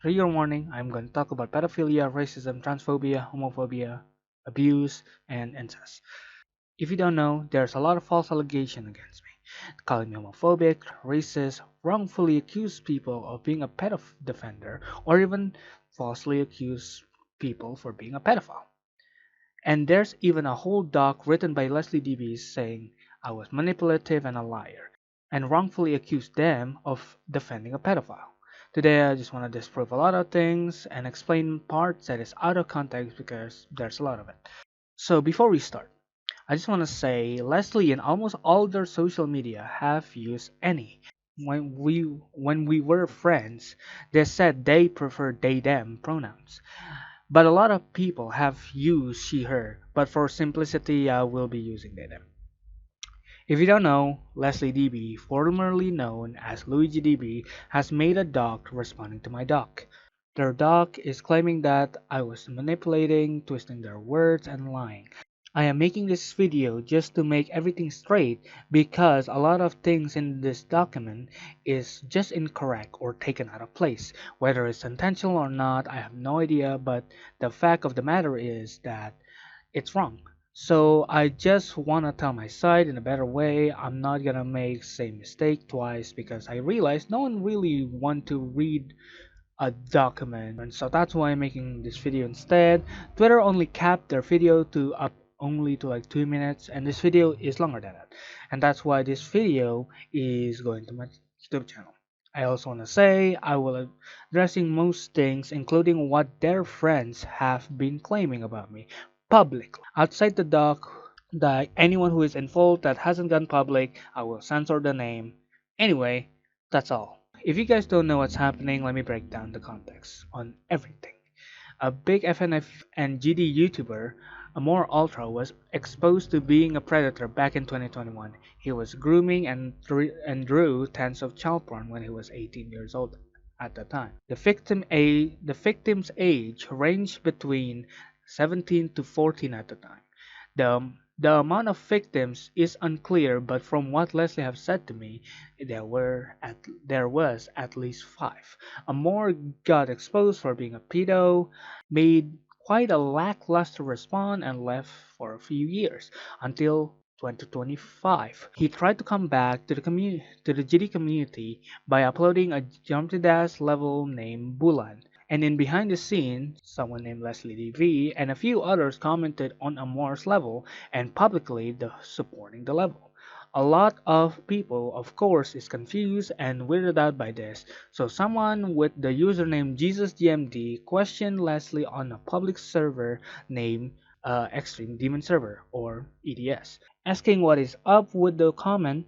Trigger warning, I'm going to talk about pedophilia, racism, transphobia, homophobia, abuse, and incest. If you don't know, there's a lot of false allegation against me. Calling me homophobic, racist, wrongfully accuse people of being a pedophile defender, or even falsely accuse people for being a pedophile. And there's even a whole doc written by LeslieDB saying I was manipulative and a liar, and wrongfully accused them of defending a pedophile. Today I just want to disprove a lot of things and explain parts that is out of context because there's a lot of it. So before we start, I just want to say Leslie and almost all their social media have used any. When we were friends, they said they prefer they them pronouns. But a lot of people have used she her, but for simplicity I will be using they them. If you don't know, LeslieDB, formerly known as LuigiDB, has made a doc responding to my doc. Their doc is claiming that I was manipulating, twisting their words, and lying. I am making this video just to make everything straight because a lot of things in this document is just incorrect or taken out of place. Whether it's intentional or not, I have no idea, but the fact of the matter is that it's wrong. So I just want to tell my side in a better way. I'm not gonna make same mistake twice because I realize no one really want to read a document, and so that's why I'm making this video instead. Twitter only capped their video to up only to like 2 minutes, and this video is longer than that, and that's why this video is going to my YouTube channel. I also want to say I will addressing most things, including what their friends have been claiming about me publicly. Outside the doc, that anyone who is in fault that hasn't gone public, I will censor the name. Anyway, that's all. If you guys don't know what's happening, let me break down the context on everything. A big FNF and GD YouTuber, AmorAltra, was exposed to being a predator back in 2021. He was grooming and drew tons of child porn when he was 18 years old at the time. The victim's age ranged between 17 to 14 at the time. The amount of victims is unclear, but from what Leslie have said to me, there was at least five. Amor got exposed for being a pedo, made quite a lackluster response, and left for a few years until 2025. He tried to come back to the GD community by uploading a Jumpty Dash level named Bulan. And in behind the scenes, someone named LeslieDB and a few others commented on Amor's level and publicly supporting the level. A lot of people, of course, is confused and weirded out by this, so someone with the username JesusGMD questioned Leslie on a public server named Extreme Demon Server, or EDS, asking what is up with the comment.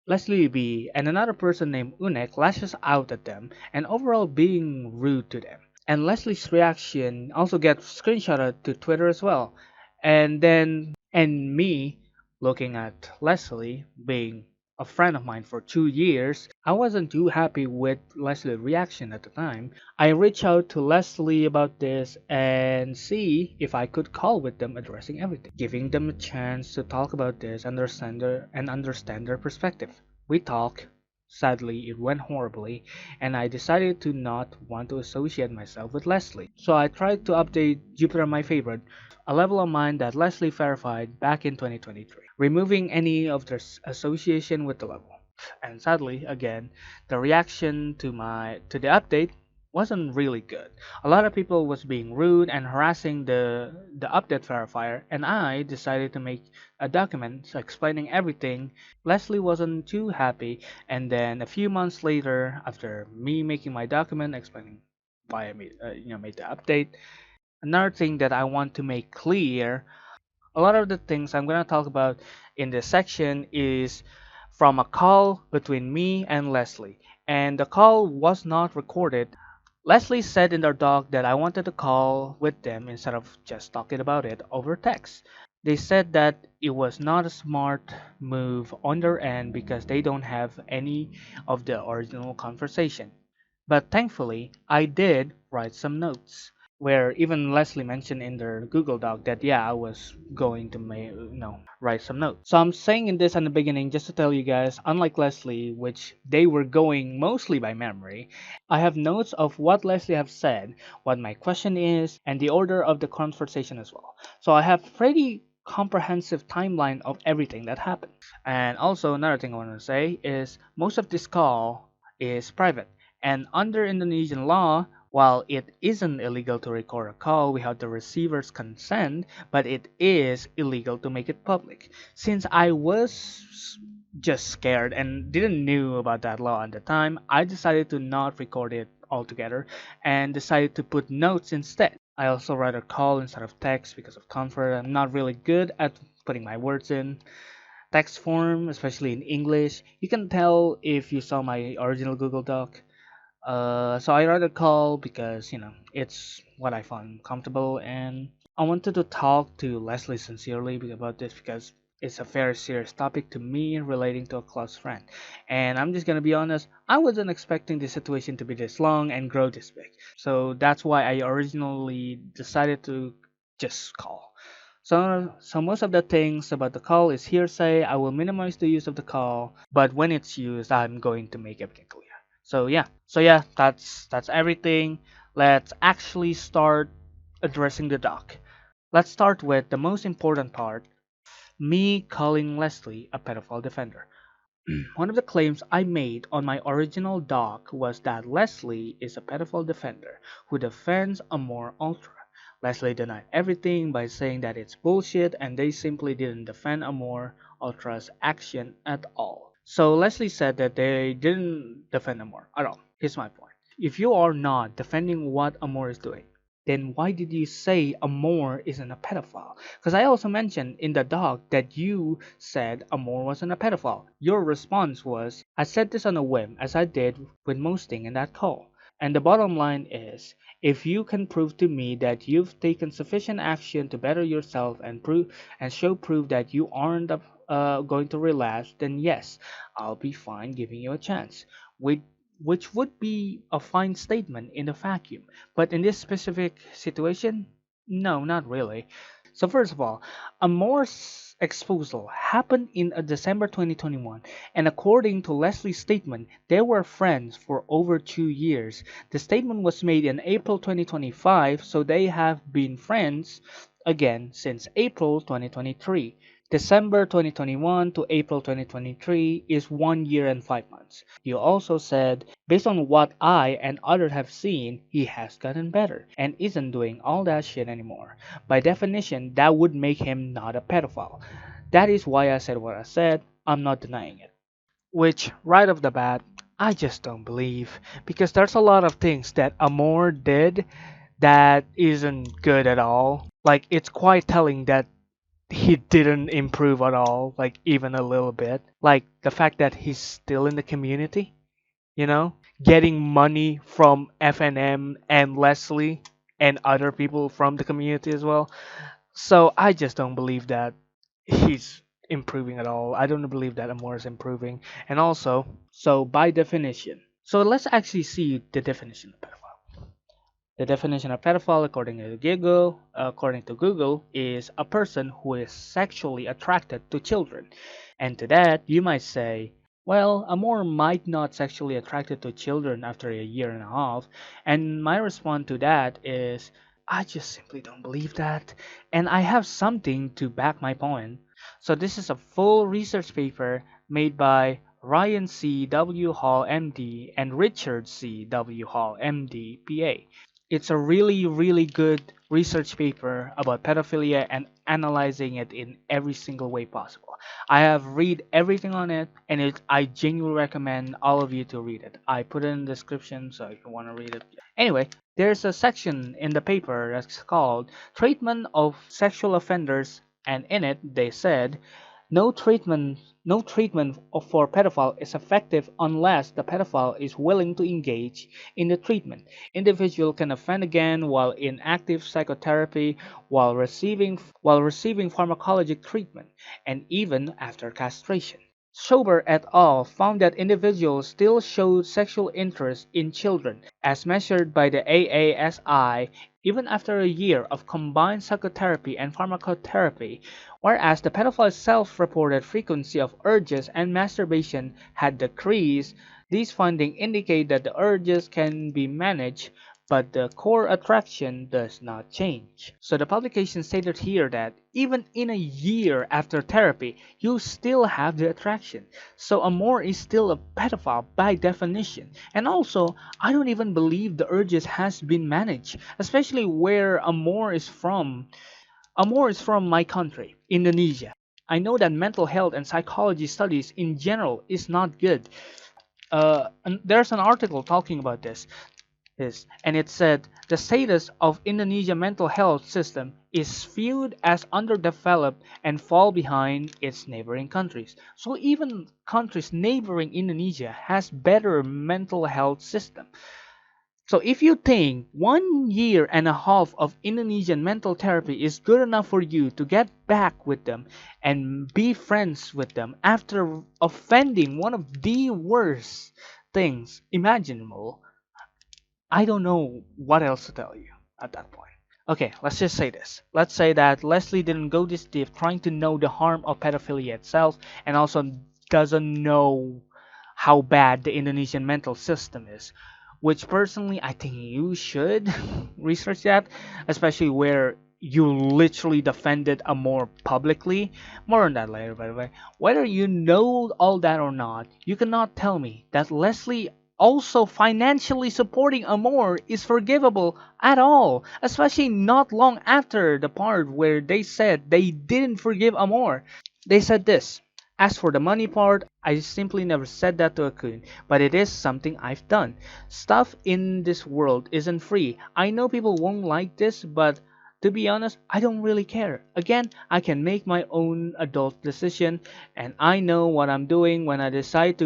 Leslie B and another person named Unek lashes out at them and overall being rude to them. And Leslie's reaction also gets screenshotted to Twitter as well. And me looking at Leslie being a friend of mine for 2 years, I wasn't too happy with Leslie's reaction at the time. I reached out to Leslie about this and see if I could call with them addressing everything, giving them a chance to talk about this and understand their perspective. We talked. Sadly, it went horribly, and I decided to not want to associate myself with Leslie. So I tried to update Jupiter My Favorite, a level of mine that Leslie verified back in 2023, removing any of their association with the level. And sadly, again, the reaction to the update wasn't really good. A lot of people was being rude and harassing the update verifier, and I decided to make a document explaining everything. Leslie wasn't too happy, and then a few months later, after me making my document explaining why I made the update, another thing that I want to make clear, a lot of the things I'm going to talk about in this section is from a call between me and Leslie, and the call was not recorded. Leslie said in their doc that I wanted to call with them instead of just talking about it over text. They said that it was not a smart move on their end because they don't have any of the original conversation. But thankfully, I did write some notes. where even Leslie mentioned in their Google Doc that yeah, I was going to write some notes. So I'm saying in this in the beginning just to tell you guys, unlike Leslie, which they were going mostly by memory, I have notes of what Leslie have said, what my question is, and the order of the conversation as well. So I have pretty comprehensive timeline of everything that happened. And also another thing I want to say is most of this call is private. And under Indonesian law, while it isn't illegal to record a call without the receiver's consent, but it is illegal to make it public. Since I was just scared and didn't knew about that law at the time, I decided to not record it altogether and decided to put notes instead. I also rather call instead of text because of comfort. I'm not really good at putting my words in text form, especially in English. You can tell if you saw my original Google Doc. So I rather call because it's what I find comfortable, and I wanted to talk to Leslie sincerely about this because it's a very serious topic to me relating to a close friend. And I'm just gonna be honest, I wasn't expecting the situation to be this long and grow this big. So that's why I originally decided to just call. So most of the things about the call is hearsay. I will minimize the use of the call, but when it's used, I'm going to make everything clear. So yeah, that's everything. Let's actually start addressing the doc. Let's start with the most important part, me calling Leslie a pedophile defender. One of the claims I made on my original doc was that Leslie is a pedophile defender who defends AmorAltra. Leslie denied everything by saying that it's bullshit and they simply didn't defend AmorAltra's action at all. So Leslie said that they didn't defend Amor at all. Here's my point. If you are not defending what Amor is doing, then why did you say Amor isn't a pedophile? Because I also mentioned in the doc that you said Amor wasn't a pedophile. Your response was, I said this on a whim, as I did with most things in that call. And the bottom line is, if you can prove to me that you've taken sufficient action to better yourself and show proof that you aren't going to relapse, then yes, I'll be fine giving you a chance. Which would be a fine statement in a vacuum. But in this specific situation, no, not really. So first of all, Amor's exposal happened in December 2021, and according to Leslie's statement, they were friends for over 2 years. The statement was made in April 2025, so they have been friends again since April 2023. December 2021 to April 2023 is 1 year and 5 months. You also said, based on what I and others have seen, he has gotten better and isn't doing all that shit anymore. By definition, that would make him not a pedophile. That is why I said what I said. I'm not denying it. Which, right off the bat, I just don't believe. Because there's a lot of things that Amor did that isn't good at all. Like, it's quite telling that he didn't improve at all, like even a little bit. Like the fact that he's still in the community, getting money from FNM and Leslie and other people from the community as well. So I just don't believe that he's improving at all. I don't believe that Amor is improving. And also, so by definition, so let's actually see the definition of pedophile. The definition of pedophile, according to Google, is a person who is sexually attracted to children. And to that, you might say, well, Amor might not sexually attracted to children after a year and a half. And my response to that is, I just simply don't believe that. And I have something to back my point. So this is a full research paper made by Ryan C. W. Hall, MD, and Richard C. W. Hall, MD, PA. It's a really, really good research paper about pedophilia and analyzing it in every single way possible. I have read everything on it, and I genuinely recommend all of you to read it. I put it in the description, so if you want to read it. Anyway, there's a section in the paper that's called Treatment of Sexual Offenders, and in it they said no treatment for pedophile is effective unless the pedophile is willing to engage in the treatment. Individual can offend again while in active psychotherapy, while receiving pharmacologic treatment, and even after castration. Schober et al. Found that individuals still showed sexual interest in children, as measured by the AASI, even after a year of combined psychotherapy and pharmacotherapy, whereas the pedophile's self-reported frequency of urges and masturbation had decreased. These findings indicate that the urges can be managed, but the core attraction does not change. So the publication stated here that even in a year after therapy, you still have the attraction. So Amor is still a pedophile by definition. And also, I don't even believe the urges has been managed, especially where Amor is from. Amor is from my country, Indonesia. I know that mental health and psychology studies in general is not good. And there's an article talking about this, and it said the status of Indonesia mental health system is viewed as underdeveloped and fall behind its neighboring countries. So even countries neighboring Indonesia has better mental health system. So if you think 1 year and a half of Indonesian mental therapy is good enough for you to get back with them and be friends with them after offending one of the worst things imaginable, I don't know what else to tell you at that point. Okay, let's just say this. Let's say that Leslie didn't go this deep trying to know the harm of pedophilia itself and also doesn't know how bad the Indonesian mental system is. Which personally, I think you should research that, especially where you literally defended Amor publicly. More on that later, by the way. Whether you know all that or not, you cannot tell me that Leslie also financially supporting Amor is forgivable at all, especially not long after the part where they said they didn't forgive Amor. They said this. As for the money part, I simply never said that to a coon, but it is something I've done. Stuff in this world isn't free. I know people won't like this, but to be honest, I don't really care. Again, I can make my own adult decision, and I know what I'm doing when I decide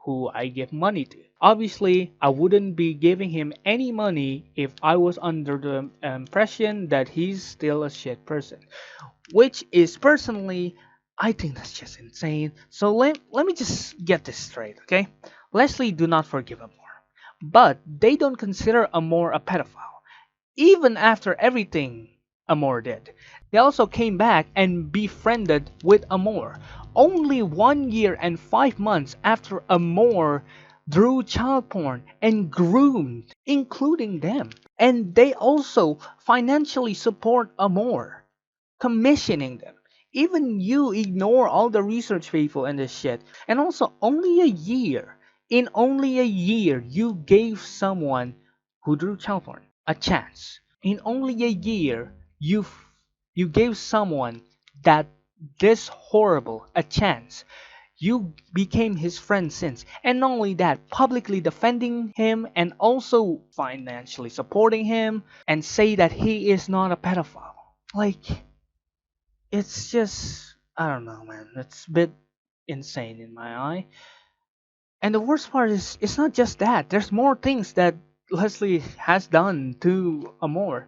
who I give money to. Obviously, I wouldn't be giving him any money if I was under the impression that he's still a shit person, which is personally, I think that's just insane. So let me just get this straight, okay? Leslie do not forgive Amor, but they don't consider Amor a pedophile, even after everything Amor did. They also came back and befriended with Amor, only 1 year and 5 months after Amor drew child porn and groomed, including them. And they also financially support Amor, commissioning them. Even you ignore all the research people and this shit. And also, only a year, you gave someone who drew child porn a chance. In only a year, you gave someone that this horrible a chance. You became his friend since, and not only that, publicly defending him and also financially supporting him and say that he is not a pedophile. Like, it's just, I don't know, man. It's a bit insane in my eye. And the worst part is, it's not just that. There's more things that Leslie has done to Amor.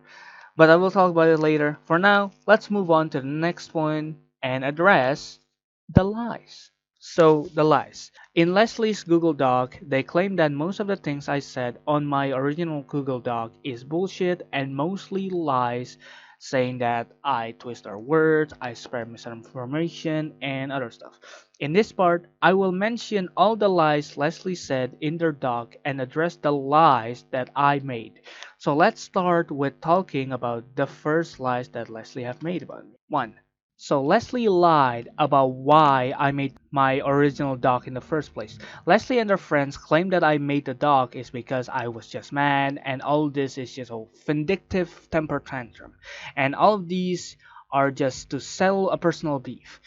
But I will talk about it later. For now, let's move on to the next point and address the lies. So, the lies. In Leslie's Google Doc, they claim that most of the things I said on my original Google Doc is bullshit and mostly lies, saying that I twist our words, I spread misinformation, and other stuff. In this part, I will mention all the lies Leslie said in their doc and address the lies that I made. So let's start with talking about the first lies that Leslie have made about me. 1. So Leslie lied about why I made my original doc in the first place. Leslie and her friends claim that I made the doc is because I was just mad and all this is just a vindictive temper tantrum. And all of these are just to settle a personal beef.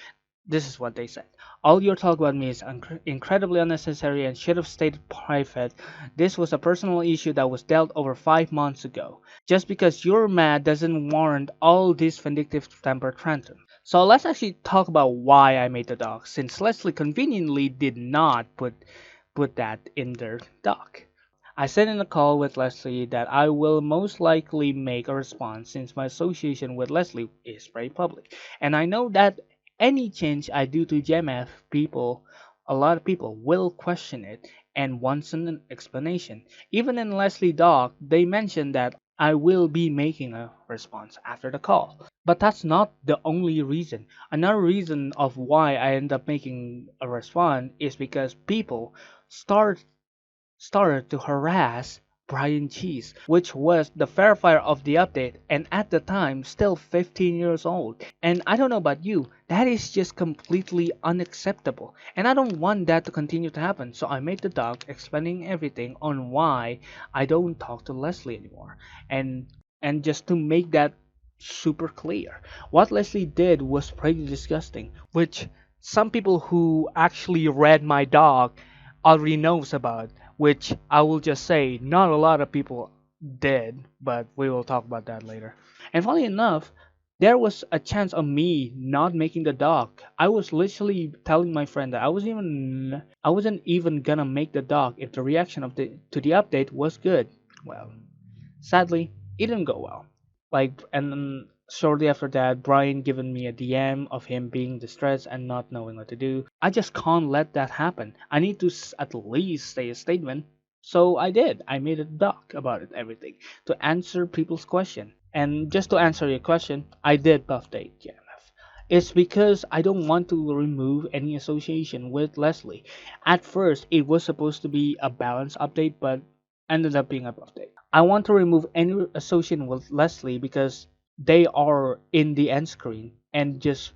This is what they said. All your talk about me is incredibly unnecessary and should have stayed private. This was a personal issue that was dealt over 5 months ago. Just because you're mad doesn't warrant all this vindictive temper tantrum. So let's actually talk about why I made the doc, since Leslie conveniently did not put that in their doc. I said in a call with Leslie that I will most likely make a response since my association with Leslie is very public. And I know that Any change I do to GMF, a lot of people will question it and wants an explanation. Even in Leslie Doc, they mention that I will be making a response after the call. But that's not the only reason. Another reason of why I end up making a response is because people start started to harass Brian Cheese, which was the verifier of the update and at the time still 15 years old. And I don't know about you, that is just completely unacceptable. And I don't want that to continue to happen. So I made the doc explaining everything on why I don't talk to Leslie anymore. And just to make that super clear, what Leslie did was pretty disgusting, which some people who actually read my doc already knows about, which I will just say not a lot of people did, but we will talk about that later. And funny enough, there was a chance of me not making the doc. I was literally telling my friend that I wasn't even gonna make the doc if the reaction of the to the update was good. Well, sadly, it didn't go well. And then shortly after that, Brian given me a DM of him being distressed and not knowing what to do. I just can't let that happen. I need to at least say a statement. So I did. I made a doc about it, everything, to answer people's question. And just to answer your question, I did buff date JMF. It's because I don't want to remove any association with Leslie. At first, it was supposed to be a balance update, but ended up being a buff date. I want to remove any association with Leslie because they are in the end screen and just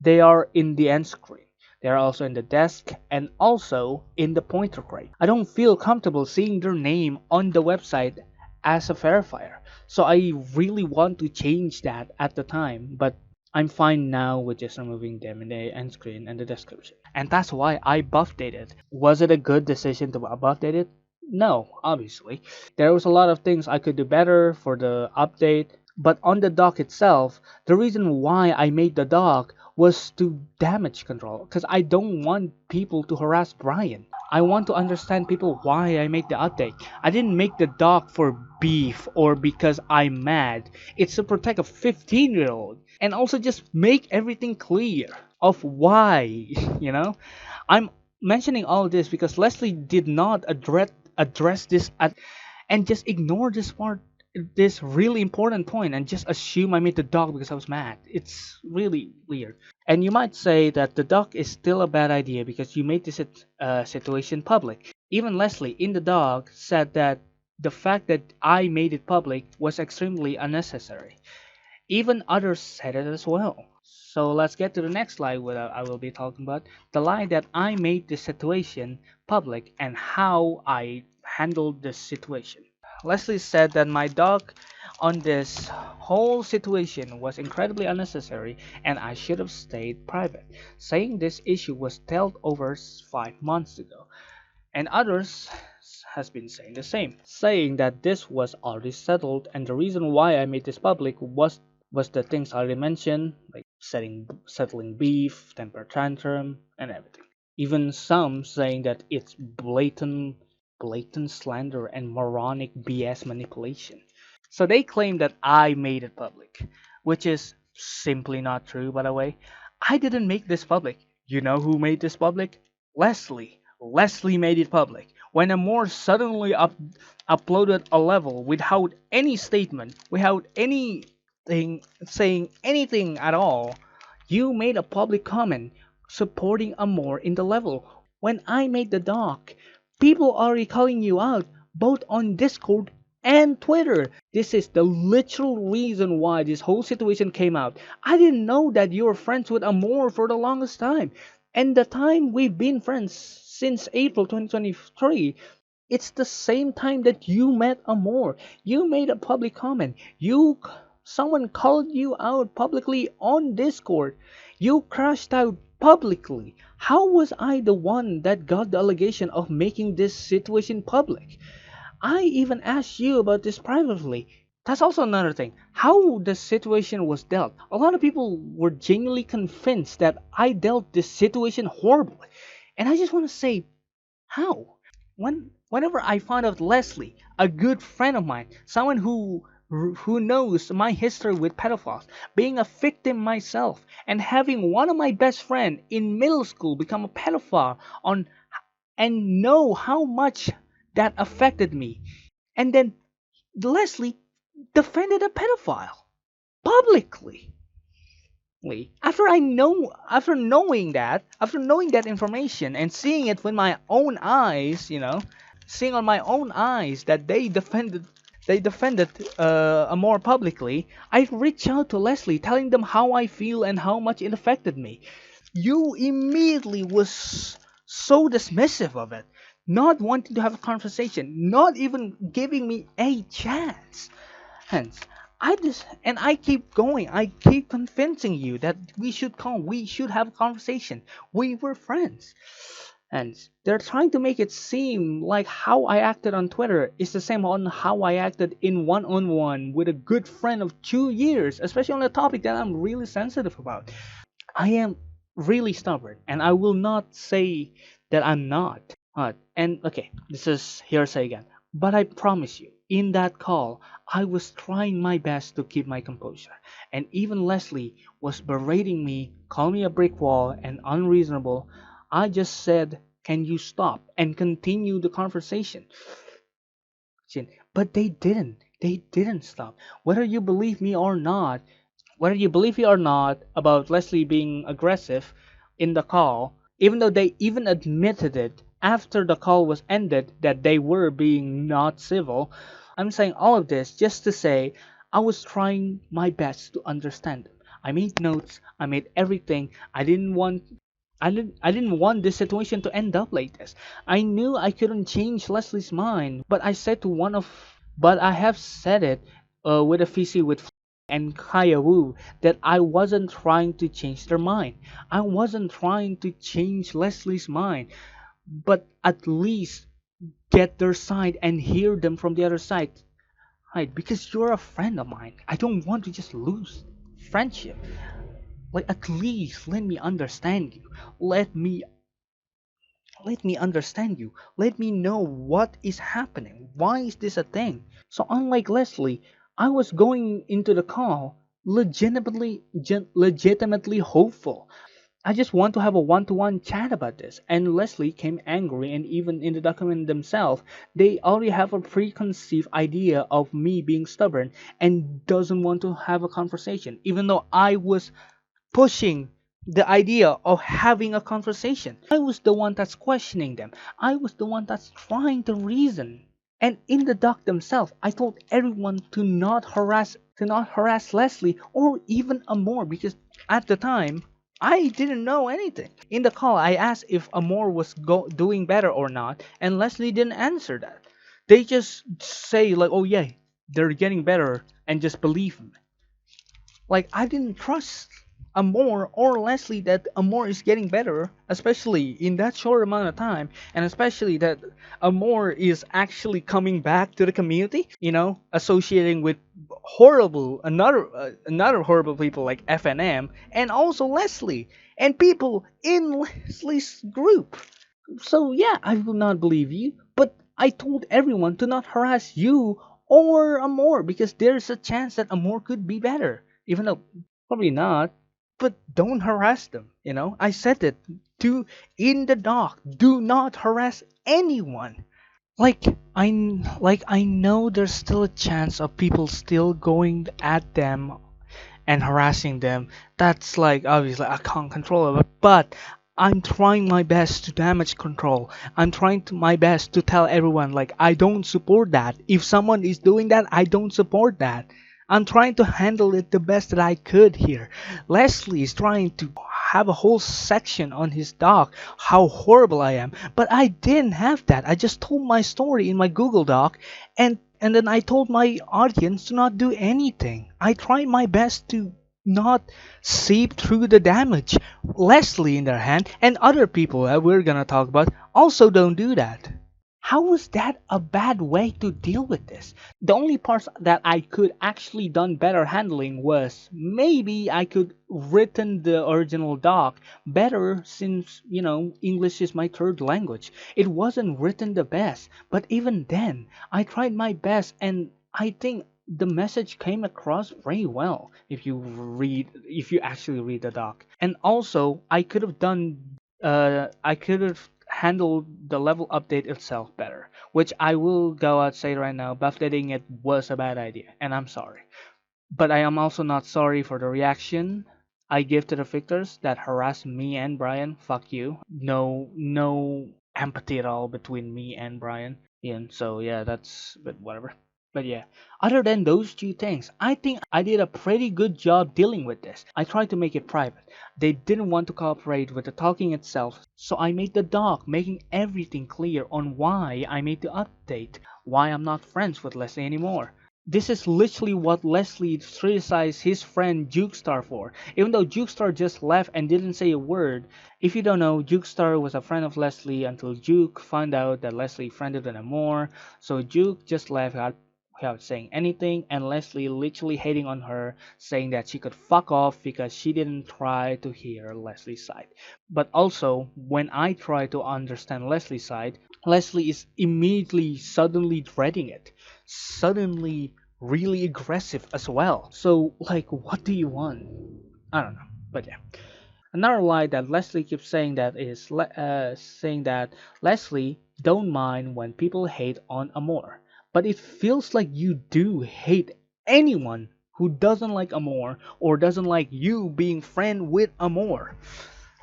they are in the end screen. They are also in the desk and also in the pointer crate. I don't feel comfortable seeing their name on the website as a verifier. So I really want to change that at the time, but I'm fine now with just removing them in the end screen and the description. And that's why I buff dated. Was it a good decision to buff date it? No, obviously. There was a lot of things I could do better for the update, but on the dock itself, the reason why I made the dock was to damage control, because I don't want people to harass Brian. I want to understand people why I make the update. I didn't make the dock for beef or because I'm mad. It's to protect a 15-year-old and also just make everything clear of why, you know? I'm mentioning all this because Leslie did not address this and just ignore this really important point and just assume I made the dog because I was mad. It's really weird. And you might say that the dog is still a bad idea because you made this situation public. Even Leslie in the dog said that the fact that I made it public was extremely unnecessary. Even others said it as well. So let's get to the next slide where I will be talking about the lie that I made the situation public and how I handled this situation. Leslie said that my dog on this whole situation was incredibly unnecessary and I should have stayed private, saying this issue was dealt over 5 months ago. And others has been saying the same, saying that this was already settled and the reason why I made this public was the things I already mentioned, like settling beef, temper tantrum, and everything. Even some saying that it's blatant slander and moronic BS manipulation. So they claim that I made it public, which is simply not true, by the way. I didn't make this public. You know who made this public? Leslie. Leslie made it public. When Amor suddenly uploaded a level without any statement, without anything saying anything at all, you made a public comment supporting Amor in the level. When I made the doc, people are already calling you out both on Discord and Twitter. This is the literal reason why this whole situation came out. I didn't know that you were friends with Amor for the longest time. And the time we've been friends since April 2023, it's the same time that you met Amor. You made a public comment. Someone called you out publicly on Discord. You crashed out publicly. How was I the one that got the allegation of making this situation public? I even asked you about this privately. That's also another thing. How the situation was dealt. A lot of people were genuinely convinced that I dealt this situation horribly. And I just want to say, how? Whenever I found out Leslie, a good friend of mine, someone who who knows my history with pedophiles, being a victim myself, and having one of my best friend in middle school become a pedophile on and know how much that affected me. And then Leslie defended a pedophile publicly. After knowing that information and seeing it with my own eyes, seeing on my own eyes that they defended more publicly, I reached out to Leslie, telling them how I feel and how much it affected me. You immediately was so dismissive of it, not wanting to have a conversation, not even giving me a chance. Hence, I keep going. I keep convincing you that we should have a conversation. We were friends. And they're trying to make it seem like how I acted on Twitter is the same on how I acted in one-on-one with a good friend of 2 years, especially on a topic that I'm really sensitive about. I am really stubborn, and I will not say that I'm not. And okay, this is hearsay again. But I promise you, in that call, I was trying my best to keep my composure. And even Leslie was berating me, calling me a brick wall and unreasonable. I just said, "Can you stop?" and continue the conversation. But they didn't. They didn't stop. Whether you believe me or not about Leslie being aggressive in the call, even though they even admitted it after the call was ended that they were being not civil, I'm saying all of this just to say I was trying my best to understand them. I made notes, I made everything. I didn't want this situation to end up like this. I knew I couldn't change Leslie's mind, but I have said it with a VC with and Kaya Wu that I wasn't trying to change their mind. I wasn't trying to change Leslie's mind, but at least get their side and hear them from the other side. Right? Because you're a friend of mine. I don't want to just lose friendship. Like at least let me understand you. Let me understand you. Let me know what is happening. Why is this a thing? So unlike Leslie, I was going into the call legitimately hopeful. I just want to have a one-to-one chat about this. And Leslie came angry, and even in the document themselves, they already have a preconceived idea of me being stubborn and doesn't want to have a conversation, even though I was pushing the idea of having a conversation. I was the one that's questioning them. I was the one that's trying to reason. And in the doc themselves, I told everyone to not harass Leslie or even Amor because at the time I didn't know anything. In the call, I asked if Amor was doing better or not, and Leslie didn't answer that. They just say like, "Oh yeah, they're getting better," and just believe me. Like I didn't trust Amor or Leslie that Amor is getting better, especially in that short amount of time, and especially that Amor is actually coming back to the community. Associating with another horrible people like FNM and also Leslie and people in Leslie's group. So yeah, I will not believe you, but I told everyone to not harass you or Amor because there's a chance that Amor could be better, even though probably not. But don't harass them. I said it to in the doc. Do not harass anyone. Like I know there's still a chance of people still going at them and harassing them. That's like obviously I can't control it, but I'm trying my best to damage control. I'm trying my best to tell everyone like I don't support that. If someone is doing that, I don't support that. I'm trying to handle it the best that I could here. Leslie is trying to have a whole section on his doc how horrible I am, but I didn't have that. I just told my story in my Google Doc and then I told my audience to not do anything. I tried my best to not seep through the damage. Leslie, in their hand, and other people that we're gonna talk about also don't do that. How was that a bad way to deal with this? The only parts that I could actually done better handling was maybe I could written the original doc better since, English is my third language. It wasn't written the best, but even then, I tried my best and I think the message came across very well if you actually read the doc. And also I could have handled the level update itself better, which I will go out say right now, buffeting it was a bad idea, and I'm sorry. But I am also not sorry for the reaction I give to the victors that harassed me and Brian. Fuck you. No empathy at all between me and Brian. And so yeah, that's but whatever. But yeah, other than those two things, I think I did a pretty good job dealing with this. I tried to make it private. They didn't want to cooperate with the talking itself, so I made the doc, making everything clear on why I made the update, why I'm not friends with Leslie anymore. This is literally what Leslie criticized his friend Jukestar for, even though Jukestar just left and didn't say a word. If you don't know, Jukestar was a friend of Leslie until Juke found out that Leslie friended with him more, so Juke just left without saying anything, and Leslie literally hating on her, saying that she could fuck off because she didn't try to hear Leslie's side. But also, when I try to understand Leslie's side, Leslie is immediately suddenly dreading it, suddenly really aggressive as well. So, like, what do you want? I don't know, but yeah. Another lie that Leslie keeps saying that is saying that Leslie don't mind when people hate on Amor, but it feels like you do hate anyone who doesn't like Amor or doesn't like you being friend with Amor.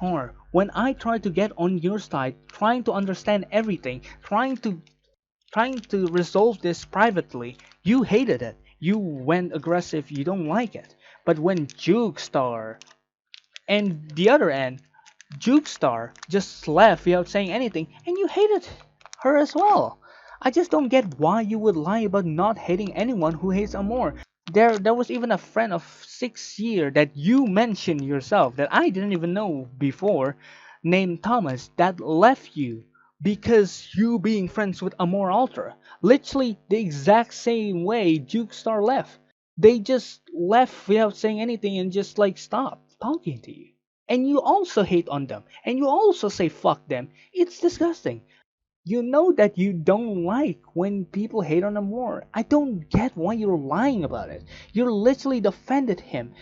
Or when I try to get on your side, trying to understand everything, trying to resolve this privately, you hated it. You went aggressive, you don't like it. But when Jukestar and the other end, Jukestar just left without saying anything, and you hated her as well. I just don't get why you would lie about not hating anyone who hates Amor. There was even a friend of 6 years that you mentioned yourself that I didn't even know before, named Thomas, that left you because you being friends with AmorAltra. Literally the exact same way Jukestar left. They just left without saying anything and just like stopped talking to you. And you also hate on them. And you also say fuck them. It's disgusting. You know that you don't like when people hate on him more. I don't get why you're lying about it. You literally defended him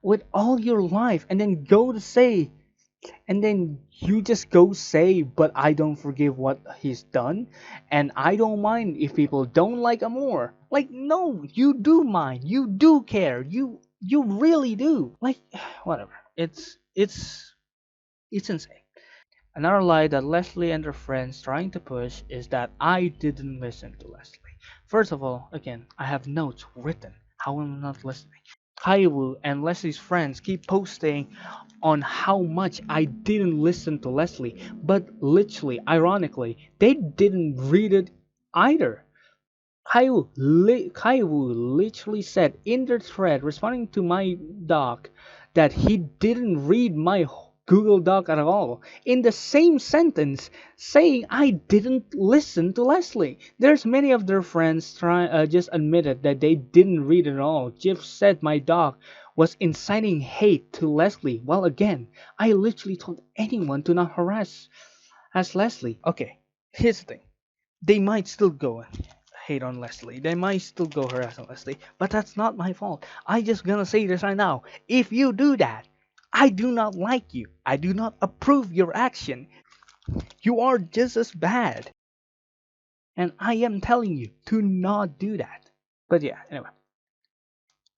with all your life and then go to say, and then you just go say, but I don't forgive what he's done, and I don't mind if people don't like him more. Like, no, you do mind. You do care. You really do. Like, whatever. It's insane. Another lie that Leslie and her friends trying to push is that I didn't listen to Leslie. First of all, again, I have notes written. How am I not listening? Kaiwu and Leslie's friends keep posting on how much I didn't listen to Leslie, but literally, ironically, they didn't read it either. Kaiwu literally said in the thread responding to my doc that he didn't read my Google Doc at all. In the same sentence, saying I didn't listen to Leslie. There's many of their friends just admitted that they didn't read it at all. Jif said my doc was inciting hate to Leslie. Well, again, I literally told anyone to not harass as Leslie. Okay, here's the thing. They might still go hate on Leslie. They might still go harass on Leslie, but that's not my fault. I just gonna say this right now. If you do that, I do not like you. I do not approve your action. You are just as bad. And I am telling you to not do that. But yeah, anyway.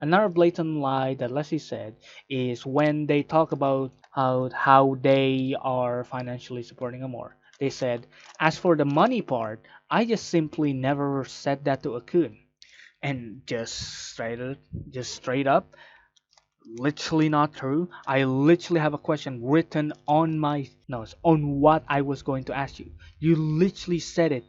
Another blatant lie that Leslie said is when they talk about how they are financially supporting Amor. They said, as for the money part, I just simply never said that to Akun. And just straight up, literally not true. I literally have a question written on my notes on what I was going to ask you. You literally said it.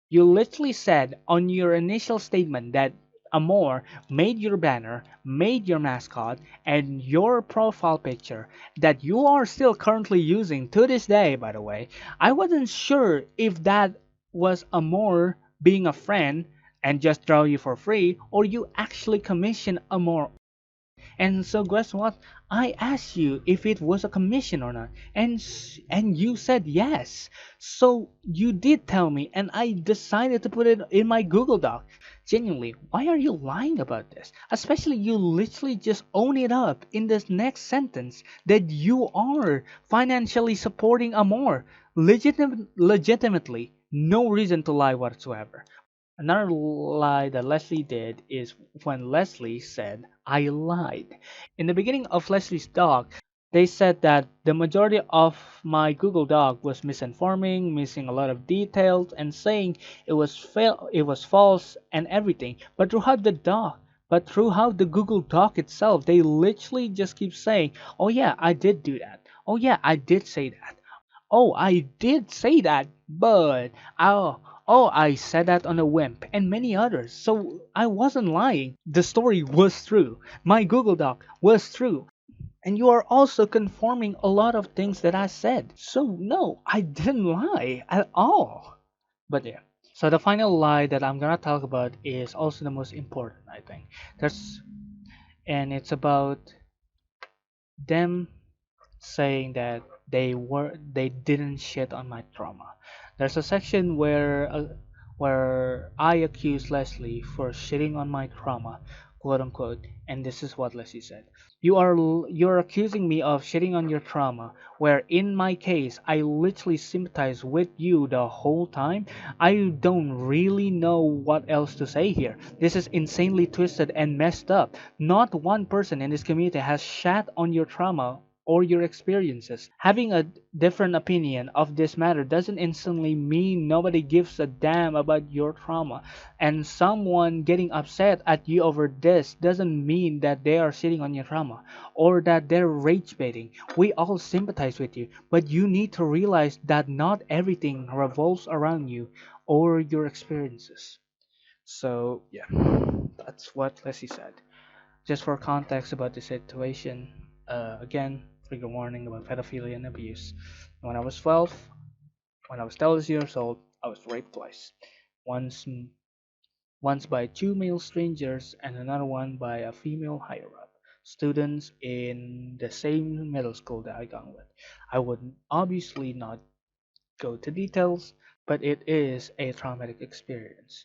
You literally said on your initial statement that Amor made your banner, made your mascot, and your profile picture that you are still currently using to this day, by the way. I wasn't sure if that was Amor being a friend and just draw you for free, or you actually commissioned Amor And so guess what? I asked you if it was a commission or not, and you said yes. So you did tell me, and I decided to put it in my Google Doc. Genuinely, why are you lying about this? Especially you literally just own it up in this next sentence that you are financially supporting Amor. Legitimately, no reason to lie whatsoever. Another lie that Leslie did is when Leslie said, I lied. In the beginning of Leslie's doc, they said that the majority of my Google Doc was misinforming, missing a lot of details, and saying it was false and everything. But throughout the Google Doc itself, they literally just keep saying, "Oh yeah, I did do that. Oh yeah, I did say that. Oh, I did say that, but oh, I said that on a whim, and many others. So I wasn't lying. The story was true. My Google Doc was true. And you are also conforming a lot of things that I said. So no, I didn't lie at all. But yeah. So the final lie that I'm gonna talk about is also the most important, I think. There's and it's about them saying that they didn't shit on my trauma. There's a section where I accuse Leslie for shitting on my trauma, quote unquote, and this is what Leslie said. You're accusing me of shitting on your trauma, where in my case I literally sympathize with you the whole time. I don't really know what else to say here. This is insanely twisted and messed up. Not one person in this community has shat on your trauma or your experiences. Having a different opinion of this matter doesn't instantly mean nobody gives a damn about your trauma. And someone getting upset at you over this doesn't mean that they are sitting on your trauma or that they're rage baiting. We all sympathize with you, but you need to realize that not everything revolves around you or your experiences. So, yeah, that's what Leslie said. Just for context about the situation, again, trigger warning about pedophilia and abuse. When I was 12, when I was 12 years old, I was raped twice. Once, once by two male strangers and another one by a female higher up, students in the same middle school that I gone with. I would obviously not go to details, but it is a traumatic experience.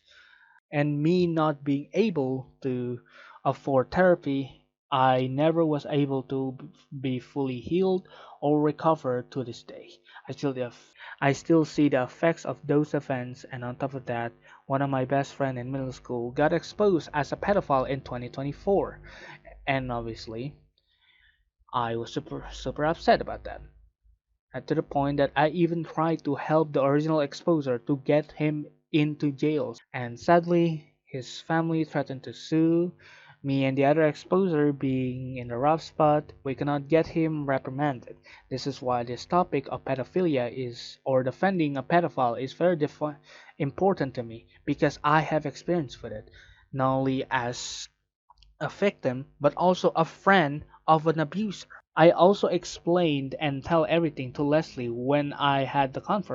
And me not being able to afford therapy, I never was able to be fully healed or recover to this day. I still see the effects of those events, and on top of that, one of my best friend in middle school got exposed as a pedophile in 2024, and obviously I was super upset about that. And to the point that I even tried to help the original exposer to get him into jail. And sadly, his family threatened to sue. Me and the other exposer being in a rough spot, we cannot get him reprimanded. This is why this topic of pedophilia is, or defending a pedophile is very important to me because I have experience with it, not only as a victim but also a friend of an abuser. I also explained and tell everything to Leslie when I had the call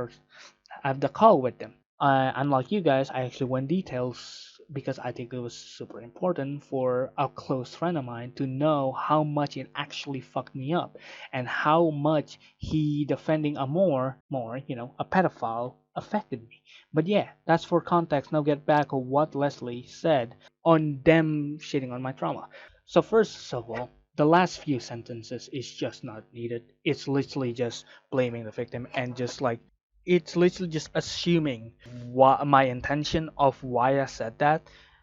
with them. Unlike you guys, I actually went details because I think it was super important for a close friend of mine to know how much it actually fucked me up and how much he defending a pedophile affected me. But yeah, that's for context. Now get back to what Leslie said on them shitting on my trauma. So first of all, the last few sentences is just not needed. It's literally just blaming the victim and just like it's literally just assuming what my intention of why I said that.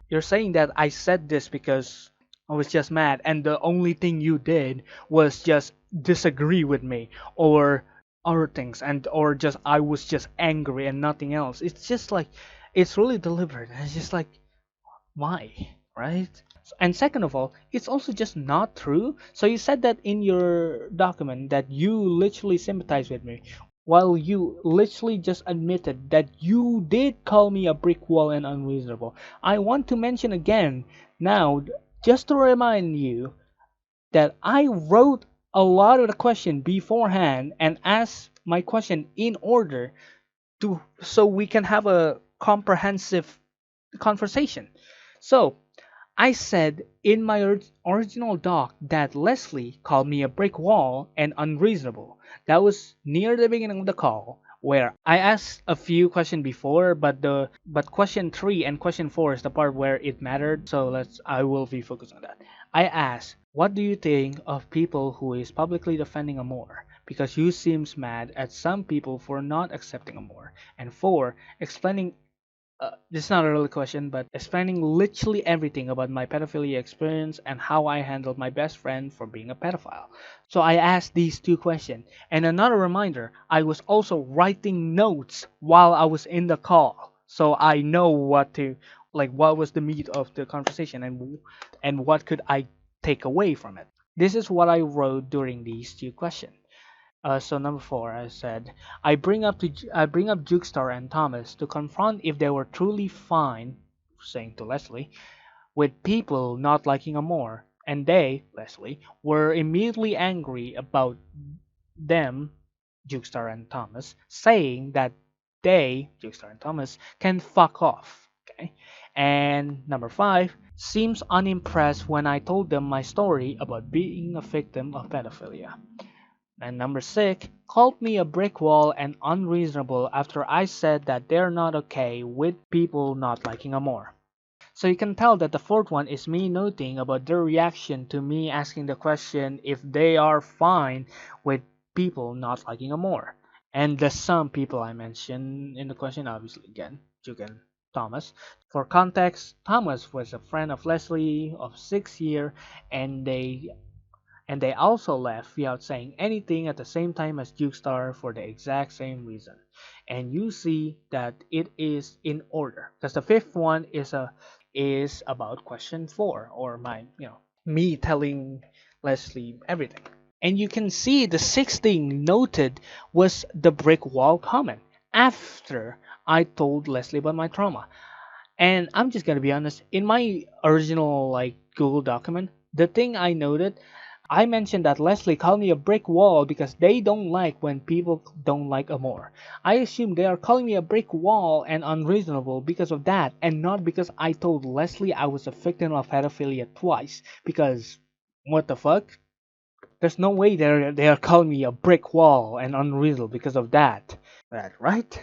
You're saying that I said this because I was just mad and the only thing you did was just disagree with me or other things and or just I was just angry and nothing else. It's just like it's really deliberate. It's just like why, right? And second of all, it's also just not true. So you said that in your document that you literally sympathize with me, while you literally just admitted that you did call me a brick wall and unreasonable. I want to mention again now, just to remind you that I wrote a lot of the question beforehand and asked my question in order to so we can have a comprehensive conversation. So I said in my original doc that Leslie called me a brick wall and unreasonable. That was near the beginning of the call, where I asked a few questions before, but question 3 and question 4 is the part where it mattered. So I will be focused on that. I asked, what do you think of people who is publicly defending Amor? Because you seems mad at some people for not accepting Amor. And 4, explaining this is not a real question, but explaining literally everything about my pedophilia experience and how I handled my best friend for being a pedophile. So I asked these 2 questions. And another reminder, I was also writing notes while I was in the call. So I know what was the meat of the conversation and what could I take away from it. This is what I wrote during these 2 questions. So number 4, I said, I bring up Jukestar and Thomas to confront if they were truly fine, saying to Leslie, with people not liking Amor, and they, Leslie, were immediately angry about them, Jukestar and Thomas, saying that they, Jukestar and Thomas, can fuck off. Okay, and number 5 seems unimpressed when I told them my story about being a victim of pedophilia. And number 6 called me a brick wall and unreasonable after I said that they're not okay with people not liking Amor. So you can tell that the fourth one is me noting about their reaction to me asking the question if they are fine with people not liking Amor. And the some people I mentioned in the question, obviously, again, Duke and Thomas. For context, Thomas was a friend of Leslie of 6 years, and they also left without saying anything at the same time as Jukestar for the exact same reason. And you see that it is in order because the fifth one is about question 4, or me telling Leslie everything. And you can see the sixth thing noted was the brick wall comment after I told Leslie about my trauma. And I'm just gonna be honest, in my original Google document, the thing I noted, I mentioned that Leslie called me a brick wall because they don't like when people don't like Amor. I assume they are calling me a brick wall and unreasonable because of that, and not because I told Leslie I was a victim of pedophilia twice. Because what the fuck? There's no way they are calling me a brick wall and unreasonable because of that. Right?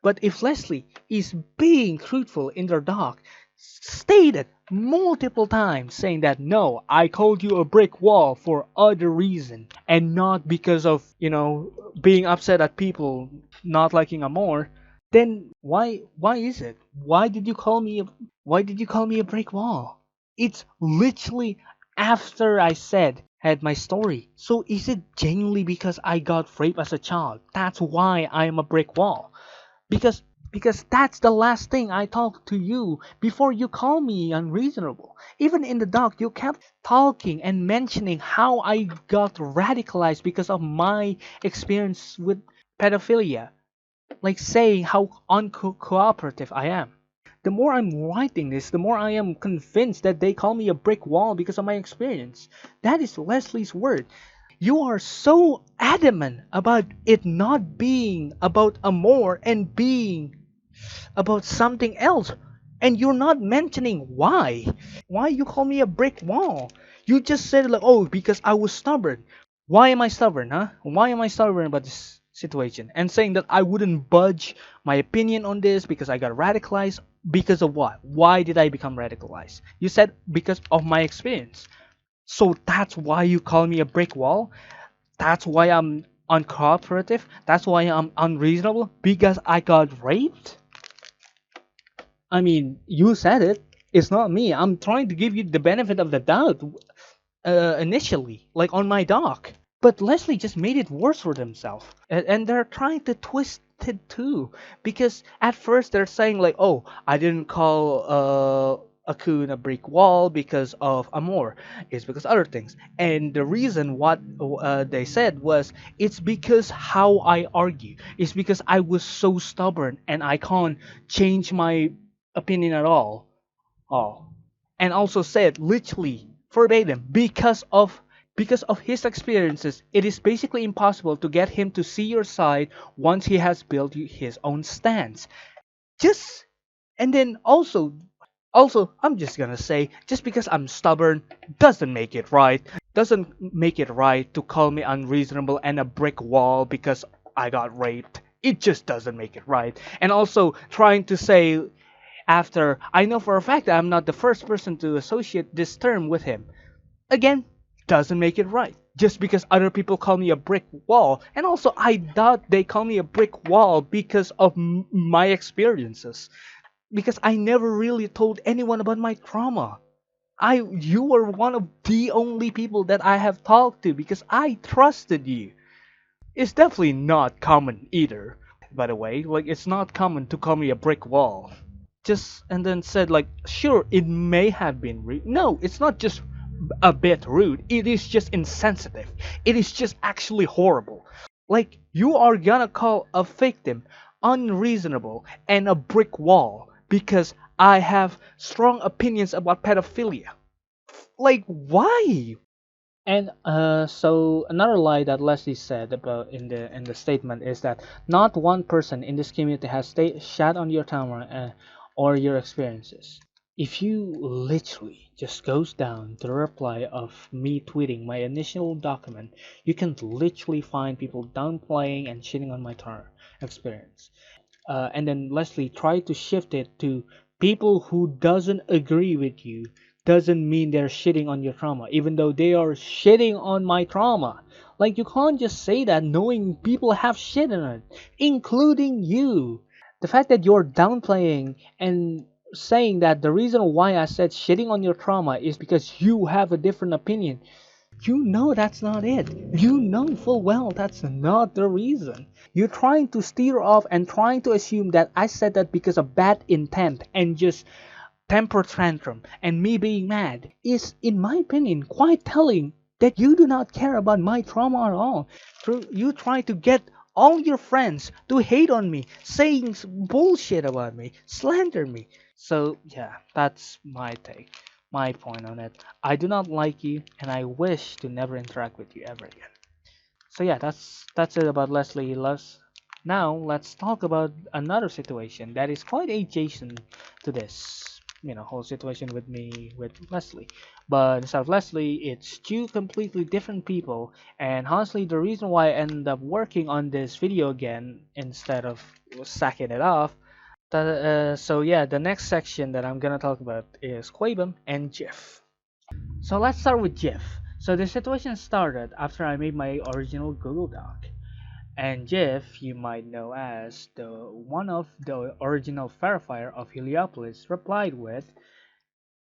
But if Leslie is being truthful in their doc, stated multiple times saying that no, I called you a brick wall for other reason and not because of, being upset at people not liking Amor, then why is it? Why did you call me a brick wall? It's literally after I had my story. So is it genuinely because I got raped as a child? That's why I am a brick wall. Because that's the last thing I talked to you before you call me unreasonable. Even in the doc, you kept talking and mentioning how I got radicalized because of my experience with pedophilia, like saying how uncooperative I am. The more I'm writing this, the more I am convinced that they call me a brick wall because of my experience. That is Leslie's word. You are so adamant about it not being about Amor and being about something else. And you're not mentioning why. Why you call me a brick wall? You just said oh, because I was stubborn. Why am I stubborn, huh? Why am I stubborn about this situation? And saying that I wouldn't budge my opinion on this because I got radicalized. Because of what? Why did I become radicalized? You said because of my experience. So that's why you call me a brick wall? That's why I'm uncooperative? That's why I'm unreasonable? Because I got raped? I mean, you said it. It's not me. I'm trying to give you the benefit of the doubt initially, like on my doc. But Leslie just made it worse for themselves. And they're trying to twist it too. Because at first they're saying, oh, I didn't call Akun a brick wall because of Amor. It's because other things. And the reason what they said was, it's because how I argue. It's because I was so stubborn and I can't change my opinion at all. Oh. And also said literally verbatim because of his experiences, it is basically impossible to get him to see your side once he has built his own stance. Just and then also Also, I'm just gonna say, just because I'm stubborn doesn't make it right. Doesn't make it right to call me unreasonable and a brick wall because I got raped. It just doesn't make it right. And also, trying to say after, I know for a fact that I'm not the first person to associate this term with him. Again, doesn't make it right. Just because other people call me a brick wall. And also, I doubt they call me a brick wall because of my experiences. Because I never really told anyone about my trauma. You were one of the only people that I have talked to because I trusted you. It's definitely not common either. By the way, like it's not common to call me a brick wall. Just and then said like, sure, it may have been rude. No, it's not just a bit rude. It is just insensitive. It is just actually horrible. Like you are gonna call a victim unreasonable and a brick wall because I have strong opinions about pedophilia. Like why? And so another lie that Leslie said about in the statement is that not one person in this community has shat on your timeline or your experiences. If you literally just goes down to the reply of me tweeting my initial document, you can literally find people downplaying and shitting on my experience. And then Leslie tried to shift it to people who doesn't agree with you doesn't mean they're shitting on your trauma, even though they are shitting on my trauma. Like you can't just say that knowing people have shit in it, including you. The fact that you're downplaying and saying that the reason why I said shitting on your trauma is because you have a different opinion. You know that's not it. You know full well that's not the reason. You're trying to steer off and trying to assume that I said that because of bad intent and just temper tantrum and me being mad is, in my opinion, quite telling that you do not care about my trauma at all. You try to get all your friends to hate on me, saying bullshit about me, slander me. So yeah, that's my take, my point on it. I do not like you, and I wish to never interact with you ever again. So yeah, that's it about Leslie. Now let's talk about another situation that is quite adjacent to this, whole situation with me with Leslie. But instead of Leslie, it's two completely different people. And honestly, the reason why I ended up working on this video again instead of sacking it off. So yeah, the next section that I'm gonna talk about is Quabum and Jif. So let's start with Jif. So the situation started after I made my original Google Doc. And Jeff, you might know as the one of the original verifier of Heliopolis, replied with,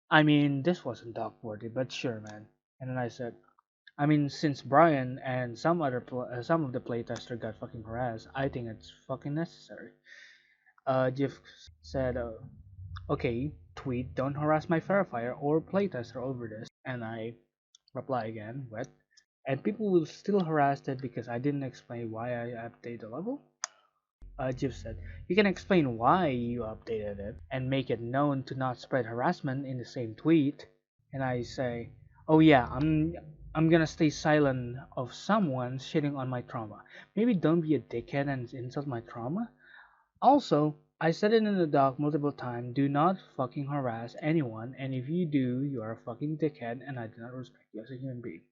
I mean, this wasn't dog worthy, but sure, man. And then I said, I mean, since Brian and some of the playtester got fucking harassed, I think it's fucking necessary. Jeff said, okay, tweet, don't harass my verifier or playtester over this. And I reply again with, and people will still harass it because I didn't explain why I updated the level. Jib said, you can explain why you updated it and make it known to not spread harassment in the same tweet. And I say, oh yeah, I'm gonna stay silent of someone shitting on my trauma. Maybe don't be a dickhead and insult my trauma. Also, I said it in the doc multiple times, do not fucking harass anyone, and if you do, you are a fucking dickhead and I do not respect you as a human being.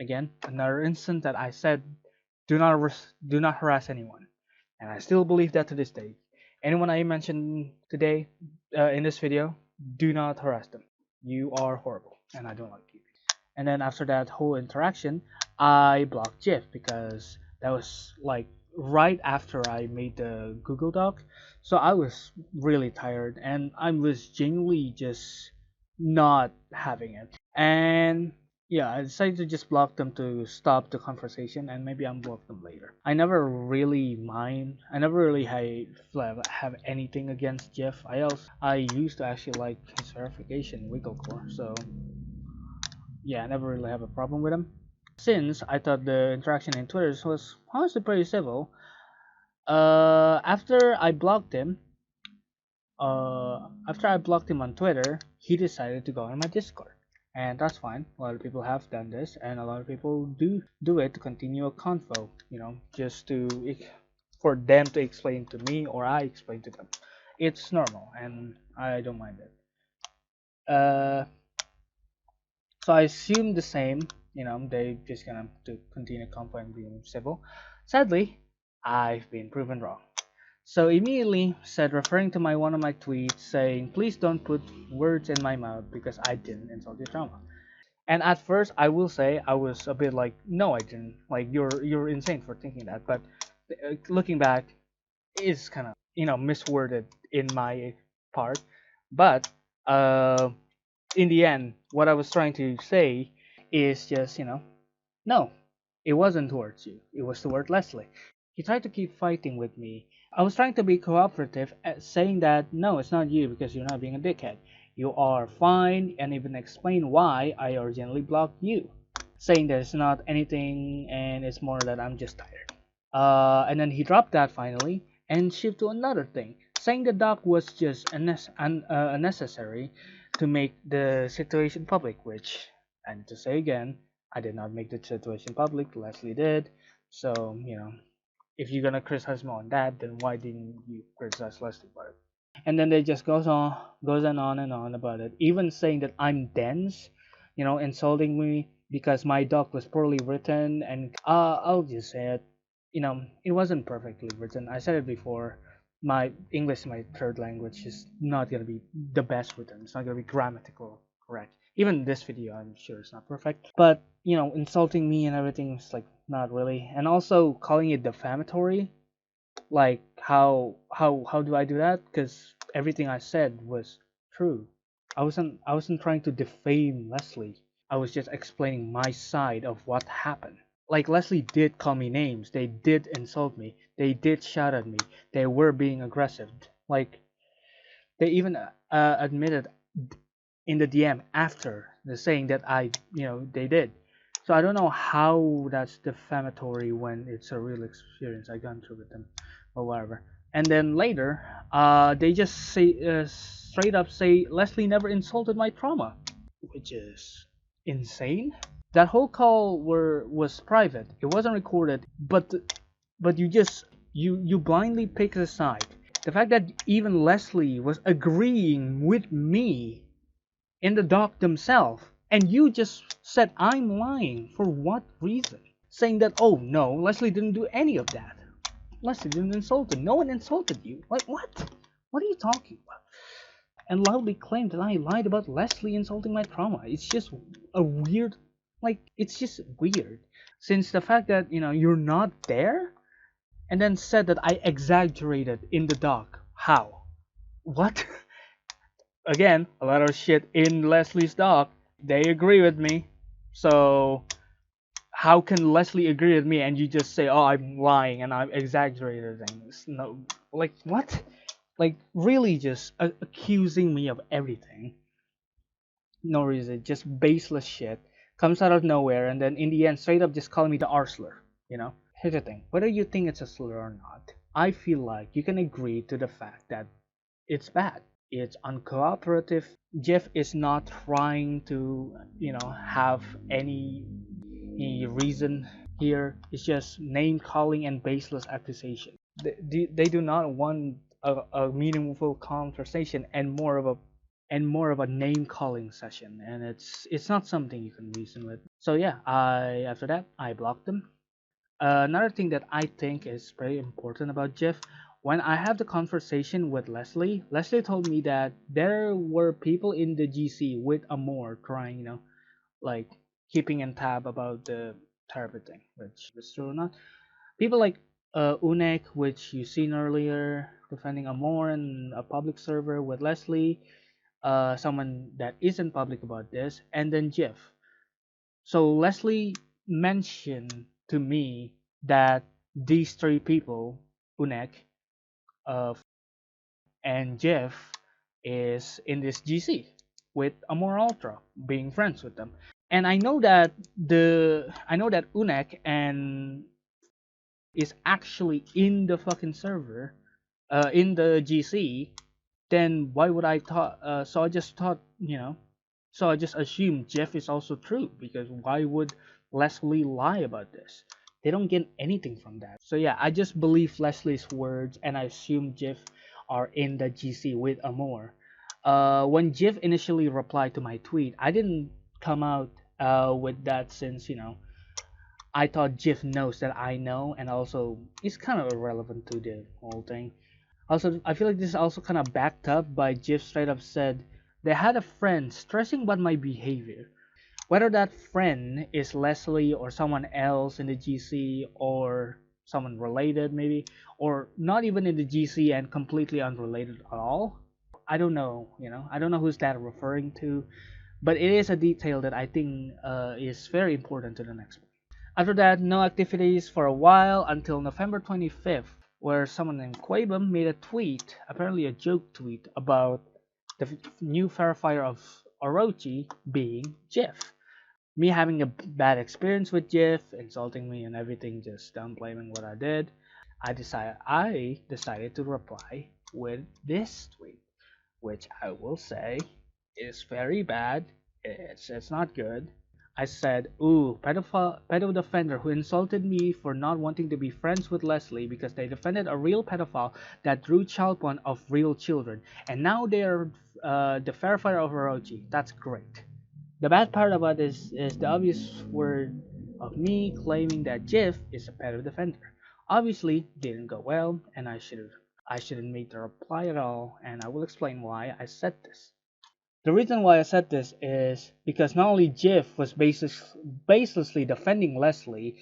Again, another instance that I said, do not harass anyone. And I still believe that to this day. Anyone I mentioned today in this video, do not harass them. You are horrible, and I don't like you. And then after that whole interaction, I blocked Jif because that was like right after I made the Google Doc. So I was really tired, and I was genuinely just not having it. And yeah, I decided to just block them to stop the conversation, and maybe unblock them later. I never really mind. I never really have anything against Jeff. I used to actually like his verification wiggle core, so yeah, I never really have a problem with him. Since I thought the interaction in Twitter was honestly pretty civil, after I blocked him, on Twitter, he decided to go on my Discord. And that's fine. A lot of people have done this, and a lot of people do it to continue a convo. Just for them to explain to me or I explain to them. It's normal, and I don't mind it. Uh, so I assumed the same. They just gonna to continue complaint being civil. Sadly, I've been proven wrong. So immediately said, referring to my one of my tweets, saying, "Please don't put words in my mouth because I didn't insult your trauma." And at first, I will say I was a bit like, "No, I didn't. Like you're insane for thinking that." But looking back, is kind of misworded in my part. But in the end, what I was trying to say is just no, it wasn't towards you. It was toward Leslie. He tried to keep fighting with me. I was trying to be cooperative, saying that no, it's not you because you're not being a dickhead. You are fine, and even explain why I originally blocked you. Saying there's not anything, and it's more that I'm just tired. And then he dropped that finally and shifted to another thing, saying the doc was just unnecessary to make the situation public, which I need to say again, I did not make the situation public, Leslie did. So, if you're gonna criticize me on that, then why didn't you criticize Leslie about it? And then they just goes on and on about it, even saying that I'm dense, insulting me because my doc was poorly written. And I'll just say it, it wasn't perfectly written. I said it before. My English, my third language, is not gonna be the best written. It's not gonna be grammatical correct. Even this video, I'm sure it's not perfect. But insulting me and everything is like not really. And also calling it defamatory, like how do I do that? Because everything I said was true. I wasn't trying to defame Leslie. I was just explaining my side of what happened. Like Leslie did call me names. They did insult me. They did shout at me. They were being aggressive. Like they even admitted in the DM after the saying that they did. So I don't know how that's defamatory when it's a real experience I gone through with them, or whatever. And then later, they just say straight up say Leslie never insulted my trauma, which is insane. That whole call was private. It wasn't recorded, but you blindly pick a side. The fact that even Leslie was agreeing with me in the doc themselves, and you just said I'm lying for what reason? Saying that, oh no, Leslie didn't do any of that. Leslie didn't insult him. No one insulted you. Like what? What are you talking about? And loudly claimed that I lied about Leslie insulting my trauma. It's just a weird, it's just weird. Since the fact that you're not there, and then said that I exaggerated in the doc. How? What? Again, a lot of shit in Leslie's doc. They agree with me. So how can Leslie agree with me and you just say, "Oh, I'm lying and I'm exaggerating things"? No, like what? Like really, just accusing me of everything. No reason, just baseless shit comes out of nowhere, and then in the end, straight up just calling me the R slur. Here's the thing: whether you think it's a slur or not, I feel like you can agree to the fact that it's bad. It's uncooperative. Jeff is not trying to, have any reason here. It's just name calling and baseless accusation. They do not want a meaningful conversation and more of a name calling session, and it's not something you can reason with. So yeah, I after that I blocked them. Another thing that I think is very important about Jeff, when I have the conversation with Leslie, Leslie told me that there were people in the GC with Amor trying, like keeping in tab about the therapy thing, which is true or not. People like Unek, which you seen earlier, defending Amor in a public server with Leslie, someone that isn't public about this, and then Jeff. So Leslie mentioned to me that these three people, Unek, uh, and Jeff, is in this GC with AmorAltra, being friends with them. And I know that Unek and is actually in the fucking server, in the GC. Then why would I thought? So I just thought, so I just assumed Jeff is also true, because why would Leslie lie about this? They don't get anything from that. So yeah, I just believe Leslie's words and I assume Jeff are in the GC with Amor. When Jif initially replied to my tweet, I didn't come out with that since, I thought Jif knows that I know, and also it's kind of irrelevant to the whole thing. Also, I feel like this is also kind of backed up by Jif straight up said they had a friend stressing about my behavior. Whether that friend is Leslie or someone else in the GC or someone related maybe, or not even in the GC and completely unrelated at all. I don't know, I don't know who's that referring to, but it is a detail that I think is very important to the next one. After that, no activities for a while until November 25th, where someone named Quabum made a tweet, apparently a joke tweet, about the new verifier of Orochi being Jif. Me having a bad experience with Jif, insulting me and everything, just downplaying what I did. I decided to reply with this tweet, which I will say is very bad. It's not good. I said, "Ooh, pedo defender who insulted me for not wanting to be friends with Leslie because they defended a real pedophile that drew child porn of real children, and now they are the verifier of Orochi. That's great." The bad part about this is the obvious word of me claiming that Jif is a pedo defender. Obviously, didn't go well, and I shouldn't make the reply at all, and I will explain why I said this. The reason why I said this is because not only Jif was baselessly defending Leslie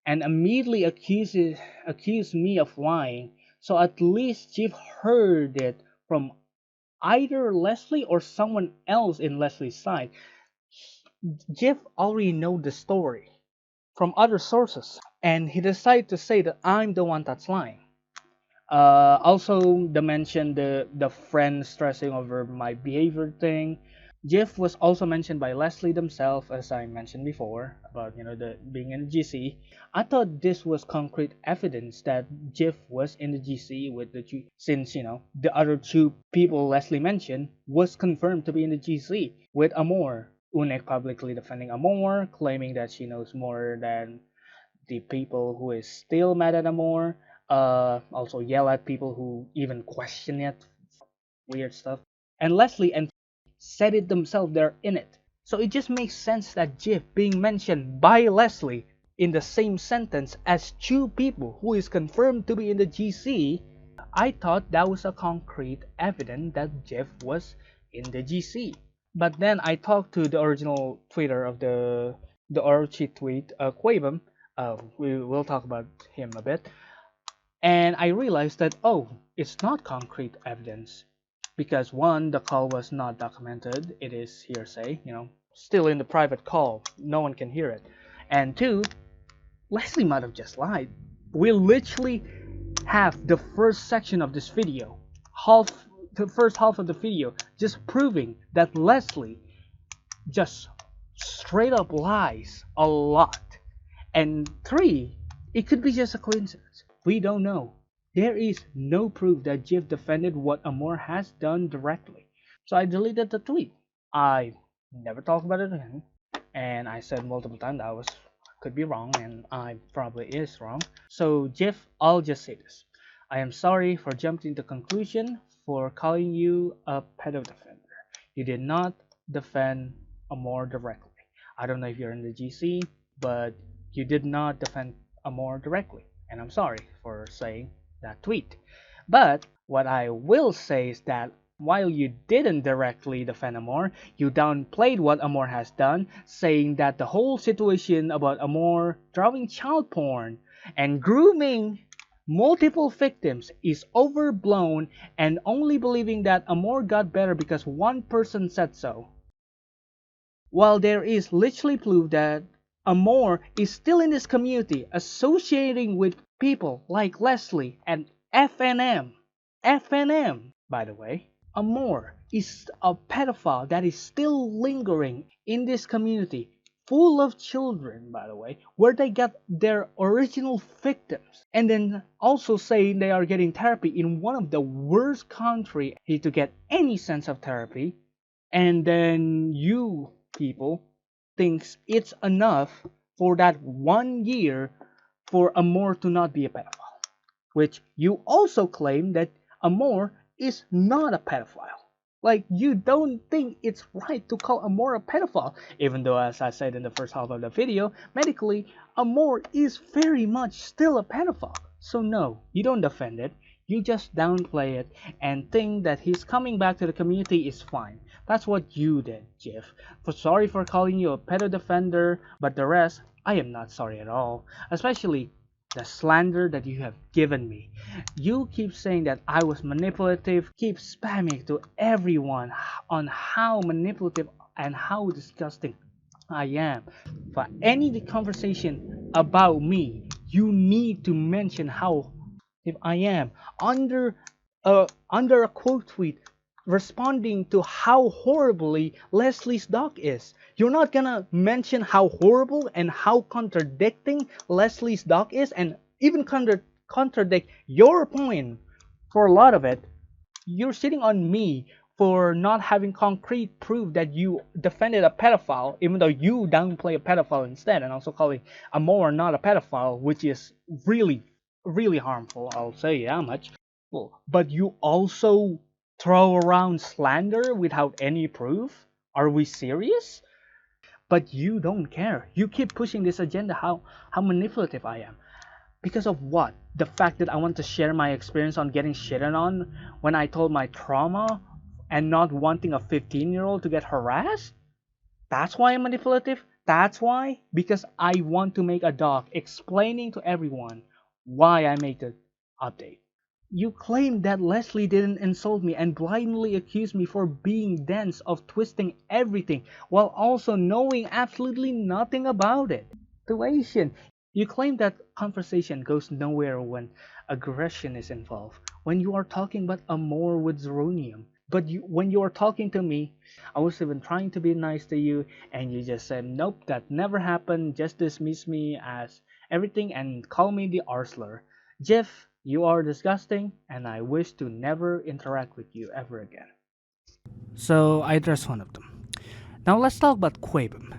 and immediately accused me of lying, so at least Jif heard it from either Leslie or someone else in Leslie's side. Jif already know the story from other sources, and he decided to say that I'm the one that's lying. Also, the mention the friend stressing over my behavior thing. Jif was also mentioned by Leslie themselves, as I mentioned before, about the being in the GC. I thought this was concrete evidence that Jif was in the GC with since the other two people Leslie mentioned was confirmed to be in the GC with Amor. Unek publicly defending Amor, claiming that she knows more than the people who is still mad at Amor. Also yell at people who even question it, weird stuff. And Leslie and said it themselves, they're in it. So it just makes sense that Jif being mentioned by Leslie in the same sentence as two people who is confirmed to be in the GC. I thought that was a concrete evidence that Jif was in the GC. But then I talked to the original tweeter of the Orochi tweet, Quabum. We will talk about him a bit. And I realized that, it's not concrete evidence. Because one, the call was not documented. It is hearsay, still in the private call. No one can hear it. And two, Leslie might have just lied. We literally have the first section of this video, the first half of the video, just proving that Leslie just straight up lies a lot. And three, it could be just a coincidence. We don't know. There is no proof that Jif defended what Amor has done directly. So I deleted the tweet. I never talked about it again. And I said multiple times that I could be wrong, and I probably is wrong. So Jif, I'll just say this. I am sorry for jumping to conclusion for calling you a pedo defender. You did not defend Amor directly. I don't know if you're in the GC, but you did not defend Amor directly, and I'm sorry for saying that tweet. But what I will say is that while you didn't directly defend Amor, you downplayed what Amor has done, saying that the whole situation about Amor drawing child porn and grooming multiple victims is overblown, and only believing that Amor got better because one person said so. While there is literally proof that Amor is still in this community, associating with people like Leslie and FNM. FNM, by the way. Amor is a pedophile that is still lingering in this community, full of children, by the way, where they got their original victims. And then also saying they are getting therapy in one of the worst countries to get any sense of therapy. And then you people thinks it's enough for that 1 year for Amor to not be a pedophile, which you also claim that Amor is not a pedophile. Like, you don't think it's right to call Amor a pedophile, even though, as I said in the first half of the video, medically, Amor is very much still a pedophile. So no, you don't defend it, you just downplay it and think that his coming back to the community is fine. That's what you did, Jif. Sorry for calling you a pedo defender, but the rest, I am not sorry at all. Especially the slander that you have given me. You keep saying that I was manipulative, keep spamming to everyone on how manipulative and how disgusting I am. For any conversation about me, you need to mention how if I am under a quote tweet responding to how horribly Leslie's dog is. You're not gonna mention how horrible and how contradicting Leslie's dog is, and even contradict your point for a lot of it. You're sitting on me for not having concrete proof that you defended a pedophile, even though you downplay a pedophile instead, and also calling Amor not a pedophile, which is really, really harmful. I'll say how much. But you also throw around slander without any proof? Are we serious? But you don't care. You keep pushing this agenda how manipulative I am. Because of what? The fact that I want to share my experience on getting shitted on when I told my trauma and not wanting a 15-year-old to get harassed? That's why I'm manipulative? That's why? Because I want to make a doc explaining to everyone why I made the update. You claim that Leslie didn't insult me and blindly accuse me for being dense of twisting everything while also knowing absolutely nothing about it. Situation. You claim that conversation goes nowhere when aggression is involved. When you are talking about Amor with Zeronium. But when you are talking to me, I was even trying to be nice to you and you just said, nope, that never happened, just dismiss me as everything and call me the Arsler. Jif, you are disgusting, and I wish to never interact with you ever again. So I addressed one of them. Now let's talk about Quabum.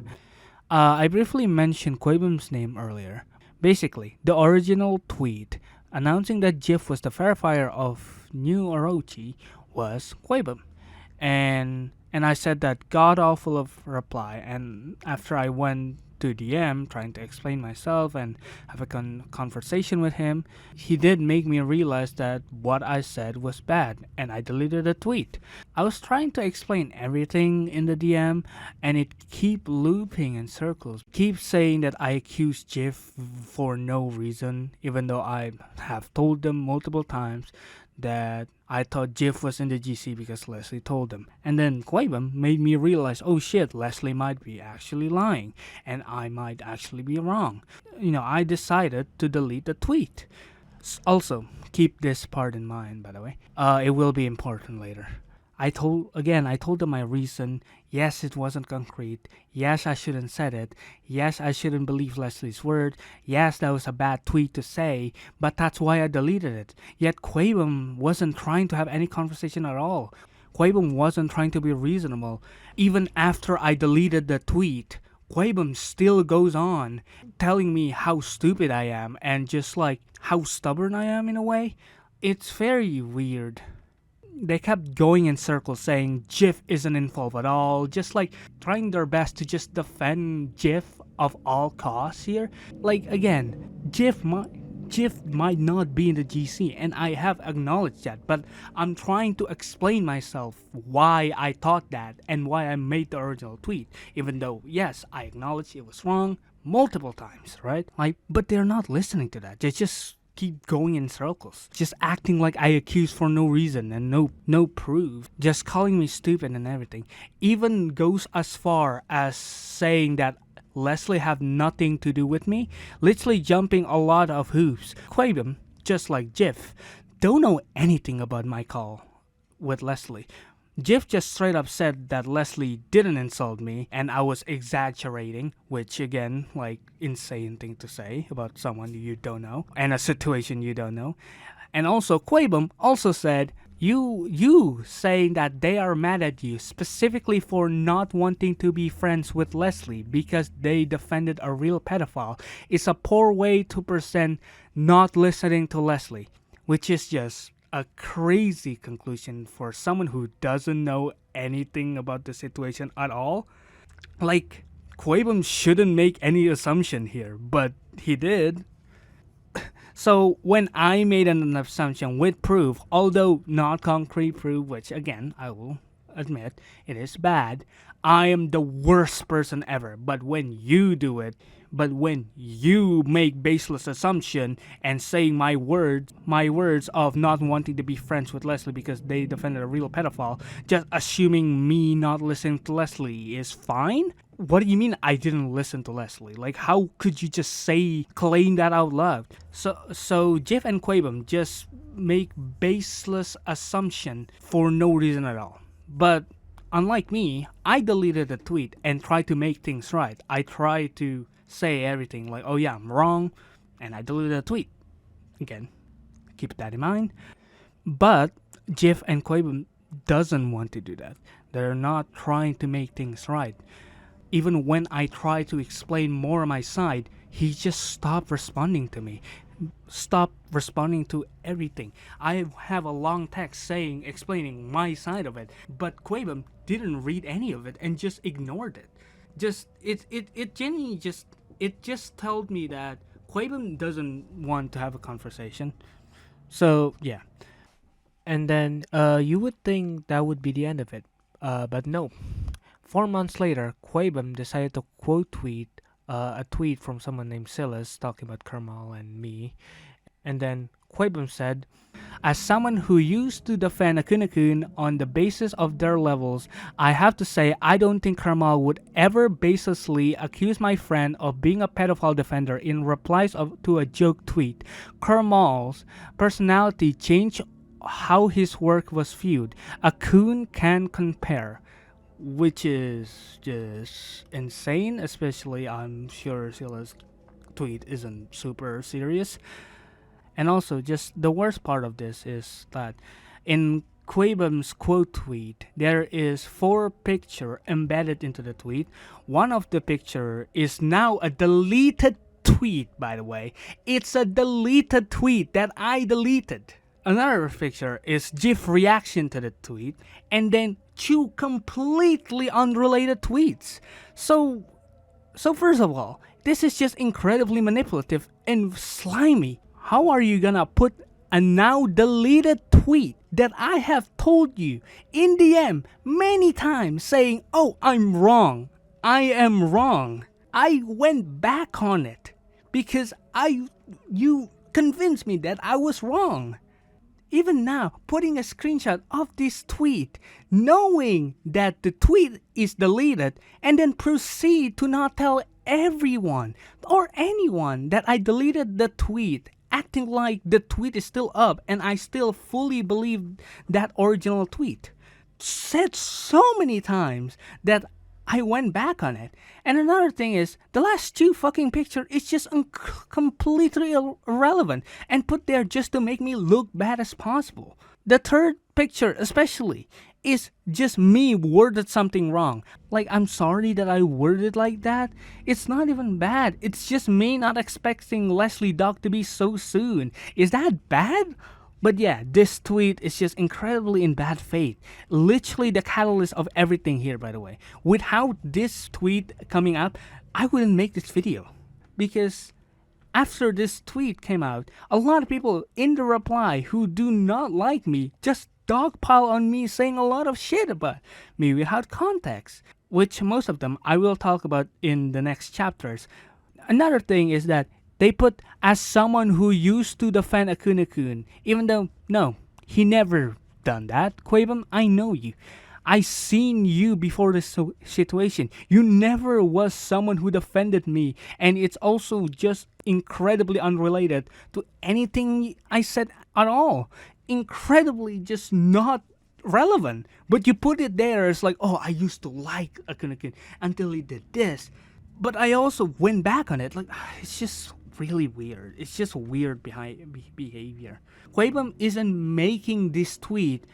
I briefly mentioned Quabum's name earlier. Basically, the original tweet announcing that Jif was the verifier of New Orochi was Quabum. And I said that god awful of reply, and after I went to DM trying to explain myself and have a conversation with him, he did make me realize that what I said was bad, and I deleted the tweet. I was trying to explain everything in the DM and it keep looping in circles, keep saying that I accused Jif for no reason, even though I have told them multiple times that I thought Jif was in the GC because Leslie told them. And then Quabum made me realize, oh shit, Leslie might be actually lying and I might actually be wrong. I decided to delete the tweet. Also, keep this part in mind, by the way. It will be important later. I told them my reason. Yes, it wasn't concrete. Yes, I shouldn't said it. Yes, I shouldn't believe Leslie's word. Yes, that was a bad tweet to say, but that's why I deleted it. Yet Quabum wasn't trying to have any conversation at all. Quabum wasn't trying to be reasonable. Even after I deleted the tweet, Quabum still goes on telling me how stupid I am and just like how stubborn I am in a way. It's very weird. They kept going in circles saying Jif isn't involved at all, just like trying their best to just defend Jif of all costs here. Like again, Jif might not be in the GC, and I have acknowledged that, but I'm trying to explain myself why I thought that and why I made the original tweet, even though yes, I acknowledge it was wrong multiple times, right? But they're not listening to that. They just keep going in circles, just acting like I accused for no reason and no proof, just calling me stupid and everything. Even goes as far as saying that Leslie have nothing to do with me, literally jumping a lot of hoops. Quabum, just like Jif, don't know anything about my call with Leslie. Jif just straight up said that Leslie didn't insult me and I was exaggerating, which again, like insane thing to say about someone you don't know and a situation you don't know. And also Quabum also said you saying that they are mad at you specifically for not wanting to be friends with Leslie because they defended a real pedophile is a poor way to present not listening to Leslie, which is just a crazy conclusion for someone who doesn't know anything about the situation at all. Like, Quabum shouldn't make any assumption here, but he did. So when I made an assumption with proof, although not concrete proof, which again I will admit it is bad, I am the worst person ever. But when you make baseless assumption and saying my words of not wanting to be friends with Leslie because they defended a real pedophile, just assuming me not listening to Leslie is fine. What do you mean I didn't listen to Leslie? Like, how could you just claim that out loud? So Jif and Quabum just make baseless assumption for no reason at all. But unlike me, I deleted the tweet and tried to make things right. I tried to say everything like, oh yeah, I'm wrong, and I deleted the tweet. Again, keep that in mind. But Jif and Quabum doesn't want to do that. They're not trying to make things right. Even when I try to explain more on my side, he just stopped responding to me. Stop responding to everything. I have a long text explaining my side of it, but Quabum didn't read any of it and just ignored it. It genuinely just told me that Quabum doesn't want to have a conversation. So yeah. And then you would think that would be the end of it. But no. 4 months later, Quabum decided to quote tweet a tweet from someone named Silas talking about Kermal and me. And then Quabum said, as someone who used to defend Akun on the basis of their levels, I have to say I don't think Kermal would ever baselessly accuse my friend of being a pedophile defender in replies to a joke tweet. Kermal's personality changed how his work was viewed. Akun can compare, which is just insane, especially I'm sure Sila's tweet isn't super serious. And also, just the worst part of this is that in Quabum's quote tweet, there is 4 pictures embedded into the tweet. One of the picture is now a deleted tweet, by the way. It's a deleted tweet that I deleted. Another picture is Jif reaction to the tweet, and then 2 completely unrelated tweets. So first of all, this is just incredibly manipulative and slimy. How are you gonna put a now deleted tweet that I have told you in DM many times saying, oh, I'm wrong. I am wrong. I went back on it because you convinced me that I was wrong. Even now, putting a screenshot of this tweet, knowing that the tweet is deleted, and then proceed to not tell everyone or anyone that I deleted the tweet, acting like the tweet is still up and I still fully believe that original tweet. Said so many times that I went back on it. And another thing is, the last 2 fucking pictures is just completely irrelevant and put there just to make me look bad as possible. The third picture especially is just me worded something wrong. Like, I'm sorry that I worded like that. It's not even bad. It's just me not expecting Leslie Doc to be so soon. Is that bad? But yeah, this tweet is just incredibly in bad faith. Literally the catalyst of everything here, by the way. Without this tweet coming out, I wouldn't make this video. Because after this tweet came out, a lot of people in the reply who do not like me just dogpile on me saying a lot of shit about me without context. Which most of them I will talk about in the next chapters. Another thing is that they put as someone who used to defend Akun, even though, no, he never done that. Quabum, I know you. I seen you before this situation. You never was someone who defended me. And it's also just incredibly unrelated to anything I said at all. Incredibly just not relevant. But you put it there as like, oh, I used to like Akun until he did this. But I also went back on it. Like, it's just really weird. It's just weird behavior. Quabum isn't making this tweet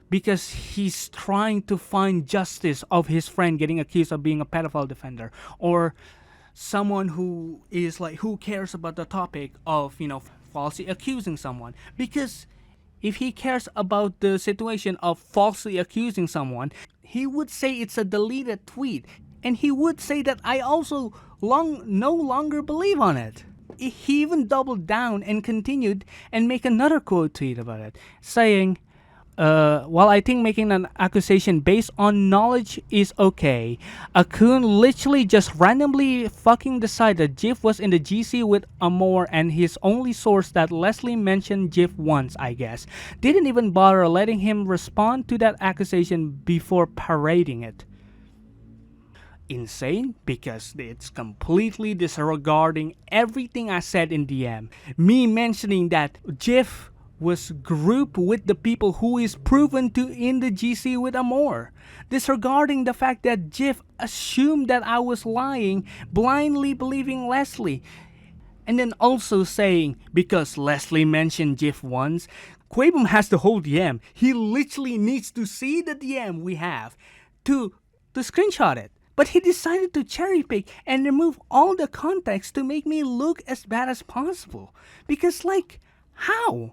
because he's trying to find justice of his friend getting accused of being a pedophile defender, or someone who is like, who cares about the topic of, falsely accusing someone. Because If he cares about the situation of falsely accusing someone, he would say it's a deleted tweet. And he would say that I also no longer believe on it. He even doubled down and continued and make another quote tweet about it, saying, while I think making an accusation based on knowledge is okay, Akun literally just randomly fucking decided Jif was in the GC with Amor and his only source that Leslie mentioned Jif once, I guess. Didn't even bother letting him respond to that accusation before parading it. Insane because it's completely disregarding everything I said in DM. Me mentioning that Jif was grouped with the people who is proven to in the GC with Amor. Disregarding the fact that Jif assumed that I was lying, blindly believing Leslie. And then also saying, because Leslie mentioned Jif once, Quabum has the whole DM. He literally needs to see the DM we have to screenshot it. But he decided to cherry pick and remove all the context to make me look as bad as possible. Because how?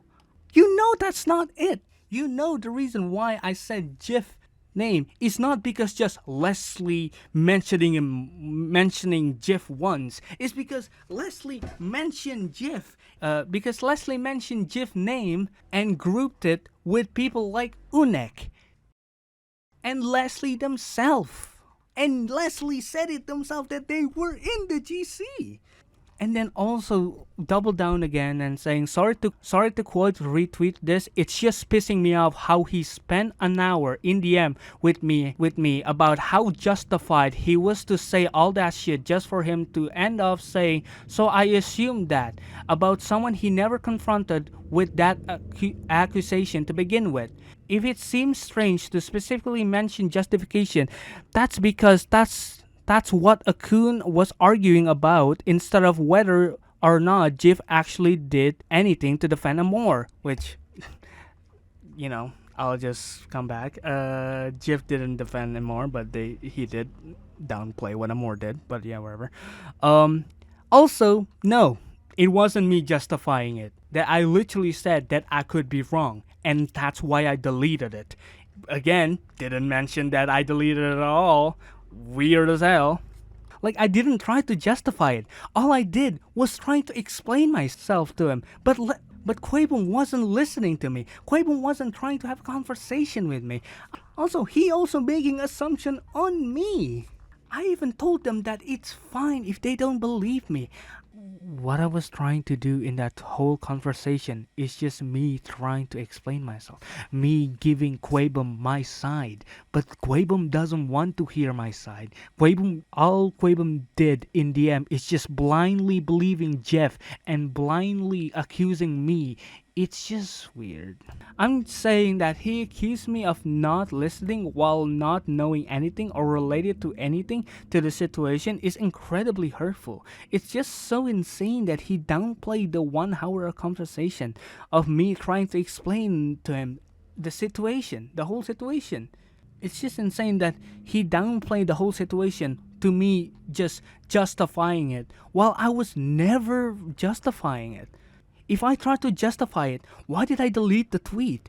You know that's not it. You know the reason why I said Jif name is not because just Leslie mentioning Jif once. It's because Leslie mentioned Jif. Because Leslie mentioned Jif name and grouped it with people like Unek and Leslie themselves. And Leslie said it themselves that they were in the GC. And then also double down again and saying, sorry to quote retweet this, it's just pissing me off how he spent an hour in DM with me about how justified he was to say all that shit just for him to end up saying, so I assumed that about someone he never confronted with that accusation to begin with. If it seems strange to specifically mention justification, that's because that's what Akun was arguing about instead of whether or not Jif actually did anything to defend Amor, which, I'll just come back. Jif didn't defend Amor, but he did downplay what Amor did, but yeah, whatever. Also, no, it wasn't me justifying it. That I literally said that I could be wrong, and that's why I deleted it. Again, didn't mention that I deleted it at all. Weird as hell. I didn't try to justify it. All I did was trying to explain myself to him. But Quabum wasn't listening to me. Quabum wasn't trying to have a conversation with me. Also, he also making assumption on me. I even told them that it's fine if they don't believe me. What I was trying to do in that whole conversation is just me trying to explain myself. Me giving Quabum my side. But Quabum doesn't want to hear my side. All Quabum did in DM is just blindly believing Jeff and blindly accusing me. It's just weird. I'm saying that he accused me of not listening while not knowing anything or related to anything to the situation is incredibly hurtful. It's just so insane that he downplayed the 1 hour conversation of me trying to explain to him the whole situation. It's just insane that he downplayed the whole situation to me just justifying it while I was never justifying it. If I try to justify it, why did I delete the tweet?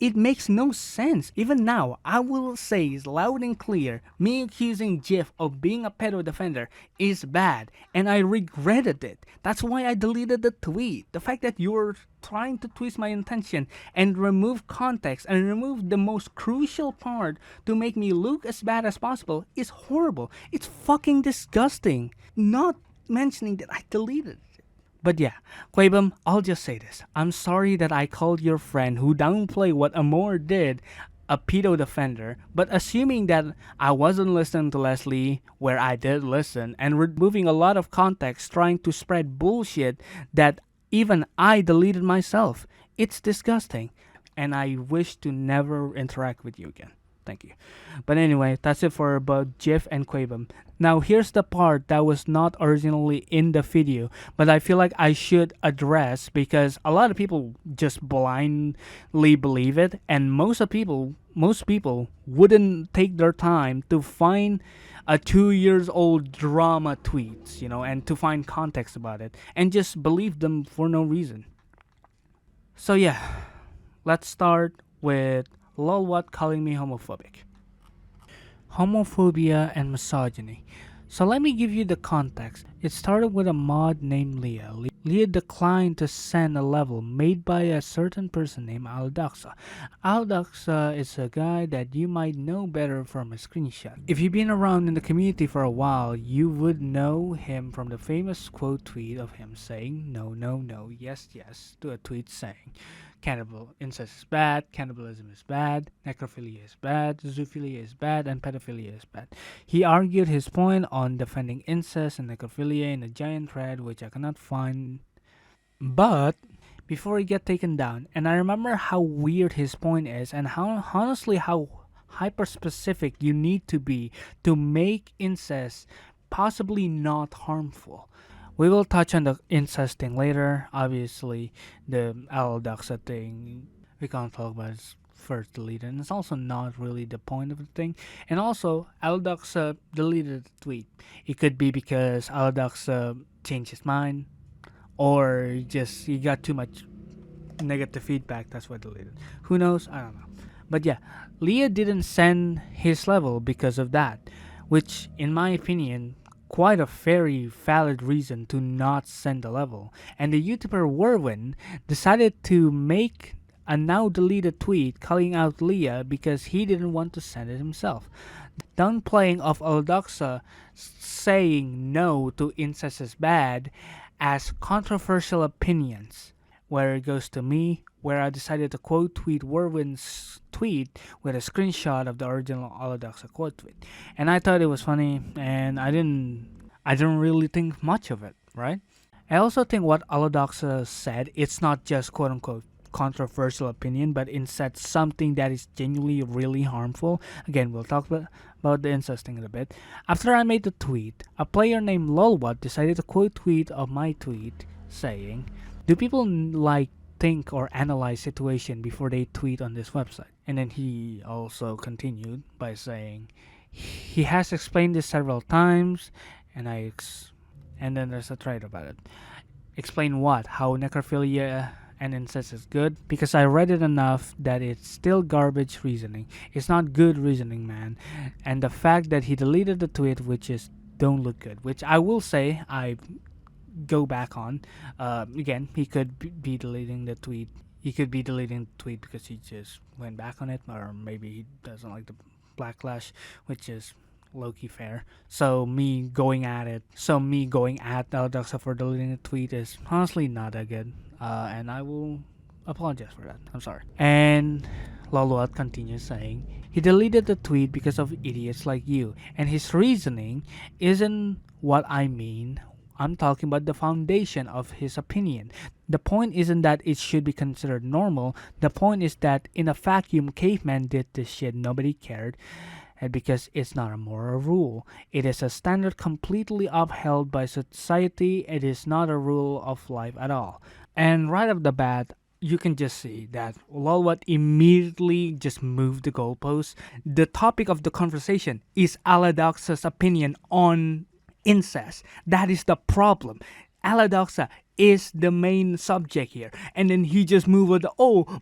It makes no sense. Even now, I will say loud and clear, me accusing Jif of being a pedo defender is bad, and I regretted it. That's why I deleted the tweet. The fact that you're trying to twist my intention and remove context and remove the most crucial part to make me look as bad as possible is horrible. It's fucking disgusting. Not mentioning that I deleted it. But yeah, Quabum, I'll just say this. I'm sorry that I called your friend who downplayed what Amor did a pedo defender, but assuming that I wasn't listening to Leslie where I did listen and removing a lot of context trying to spread bullshit that even I deleted myself. It's disgusting. And I wish to never interact with you again. Thank you. But anyway, that's it for about Jif and Quabum. Now here's the part that was not originally in the video, but I feel like I should address because a lot of people just blindly believe it, and most people wouldn't take their time to find a 2-year-old drama tweets, and to find context about it, and just believe them for no reason. So yeah, Let's start with Lolwut calling me homophobic. Homophobia and misogyny. So let me give you the context. It started with a mod named Leah. Leah declined to send a level made by a certain person named Aldoxa. Aldoxa is a guy that you might know better from a screenshot. If you've been around in the community for a while, you would know him from the famous quote tweet of him saying no, no, no, yes, yes, to a tweet saying incest is bad, cannibalism is bad, necrophilia is bad, zoophilia is bad, and pedophilia is bad. He argued his point on defending incest and necrophilia in a giant thread which I cannot find. But before he get taken down, and I remember how weird his point is and how honestly how hyper specific you need to be to make incest possibly not harmful. We will touch on the incest thing later. Obviously, the Aldoxa thing we can't talk about is first deleted, and it's also not really the point of the thing. And also, Aldoxa deleted the tweet. It could be because Aldoxa changed his mind, or just he got too much negative feedback. That's why deleted. Who knows? I don't know. But yeah, Leah didn't send his level because of that, which, in my opinion, quite a very valid reason to not send the level. And the YouTuber Werwin decided to make a now deleted tweet calling out Leah because he didn't want to send it himself. Downplaying of Aldoxa saying no to incest is bad as controversial opinions. Where it goes to me, where I decided to quote tweet Werwin's tweet with a screenshot of the original Aldoxa quote tweet. And I thought it was funny, and I didn't really think much of it, right? I also think what Aldoxa said, it's not just quote unquote controversial opinion, but instead something that is genuinely really harmful. Again, we'll talk about the incest thing in a bit. After I made the tweet, a player named Lolwut decided to quote tweet of my tweet saying, do people think or analyze situation before they tweet on this website? And then he also continued by saying, he has explained this several times, and and then there's a thread about it. Explain what? How necrophilia and incest is good? Because I read it enough that it's still garbage reasoning. It's not good reasoning, man. And the fact that he deleted the tweet, which is don't look good, which I will say I go back on. Again, he could be deleting the tweet. He could be deleting the tweet because he just went back on it, or maybe he doesn't like the backlash, which is low-key fair. So me going at Aldoxa for deleting the tweet is honestly not that good. And I will apologize for that. I'm sorry. And Lolwut continues saying, he deleted the tweet because of idiots like you, and his reasoning isn't what I mean. I'm talking about the foundation of his opinion. The point isn't that it should be considered normal. The point is that in a vacuum, caveman did this shit, nobody cared. And because it's not a moral rule, it is a standard completely upheld by society. It is not a rule of life at all. And right off the bat, you can just see that Lolwut immediately just moved the goalposts. The topic of the conversation is Aladoxa's opinion on incest. That is the problem. Aladoxa is the main subject here. And then he just moved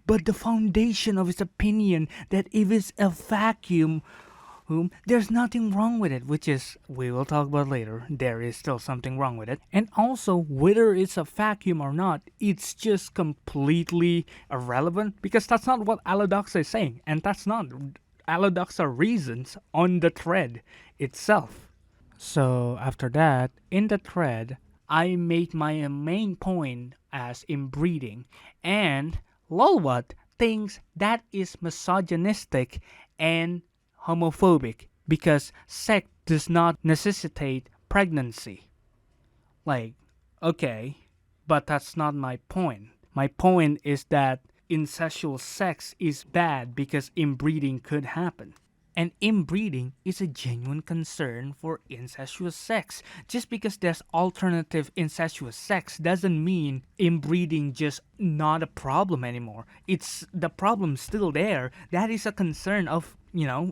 but the foundation of his opinion that if it's a vacuum, there's nothing wrong with it, which is, we will talk about later, there is still something wrong with it. And also, whether it's a vacuum or not, it's just completely irrelevant, because that's not what Aladoxa is saying, and that's not Aladoxa reasons on the thread itself. So after that, in the thread, I made my main point as inbreeding, and Lolwut thinks that is misogynistic and homophobic because sex does not necessitate pregnancy. Like, okay, but that's not my point. My point is that incestual sex is bad because inbreeding could happen. And inbreeding is a genuine concern for incestuous sex. Just because there's alternative incestuous sex doesn't mean inbreeding just not a problem anymore. It's the problem still there. That is a concern of,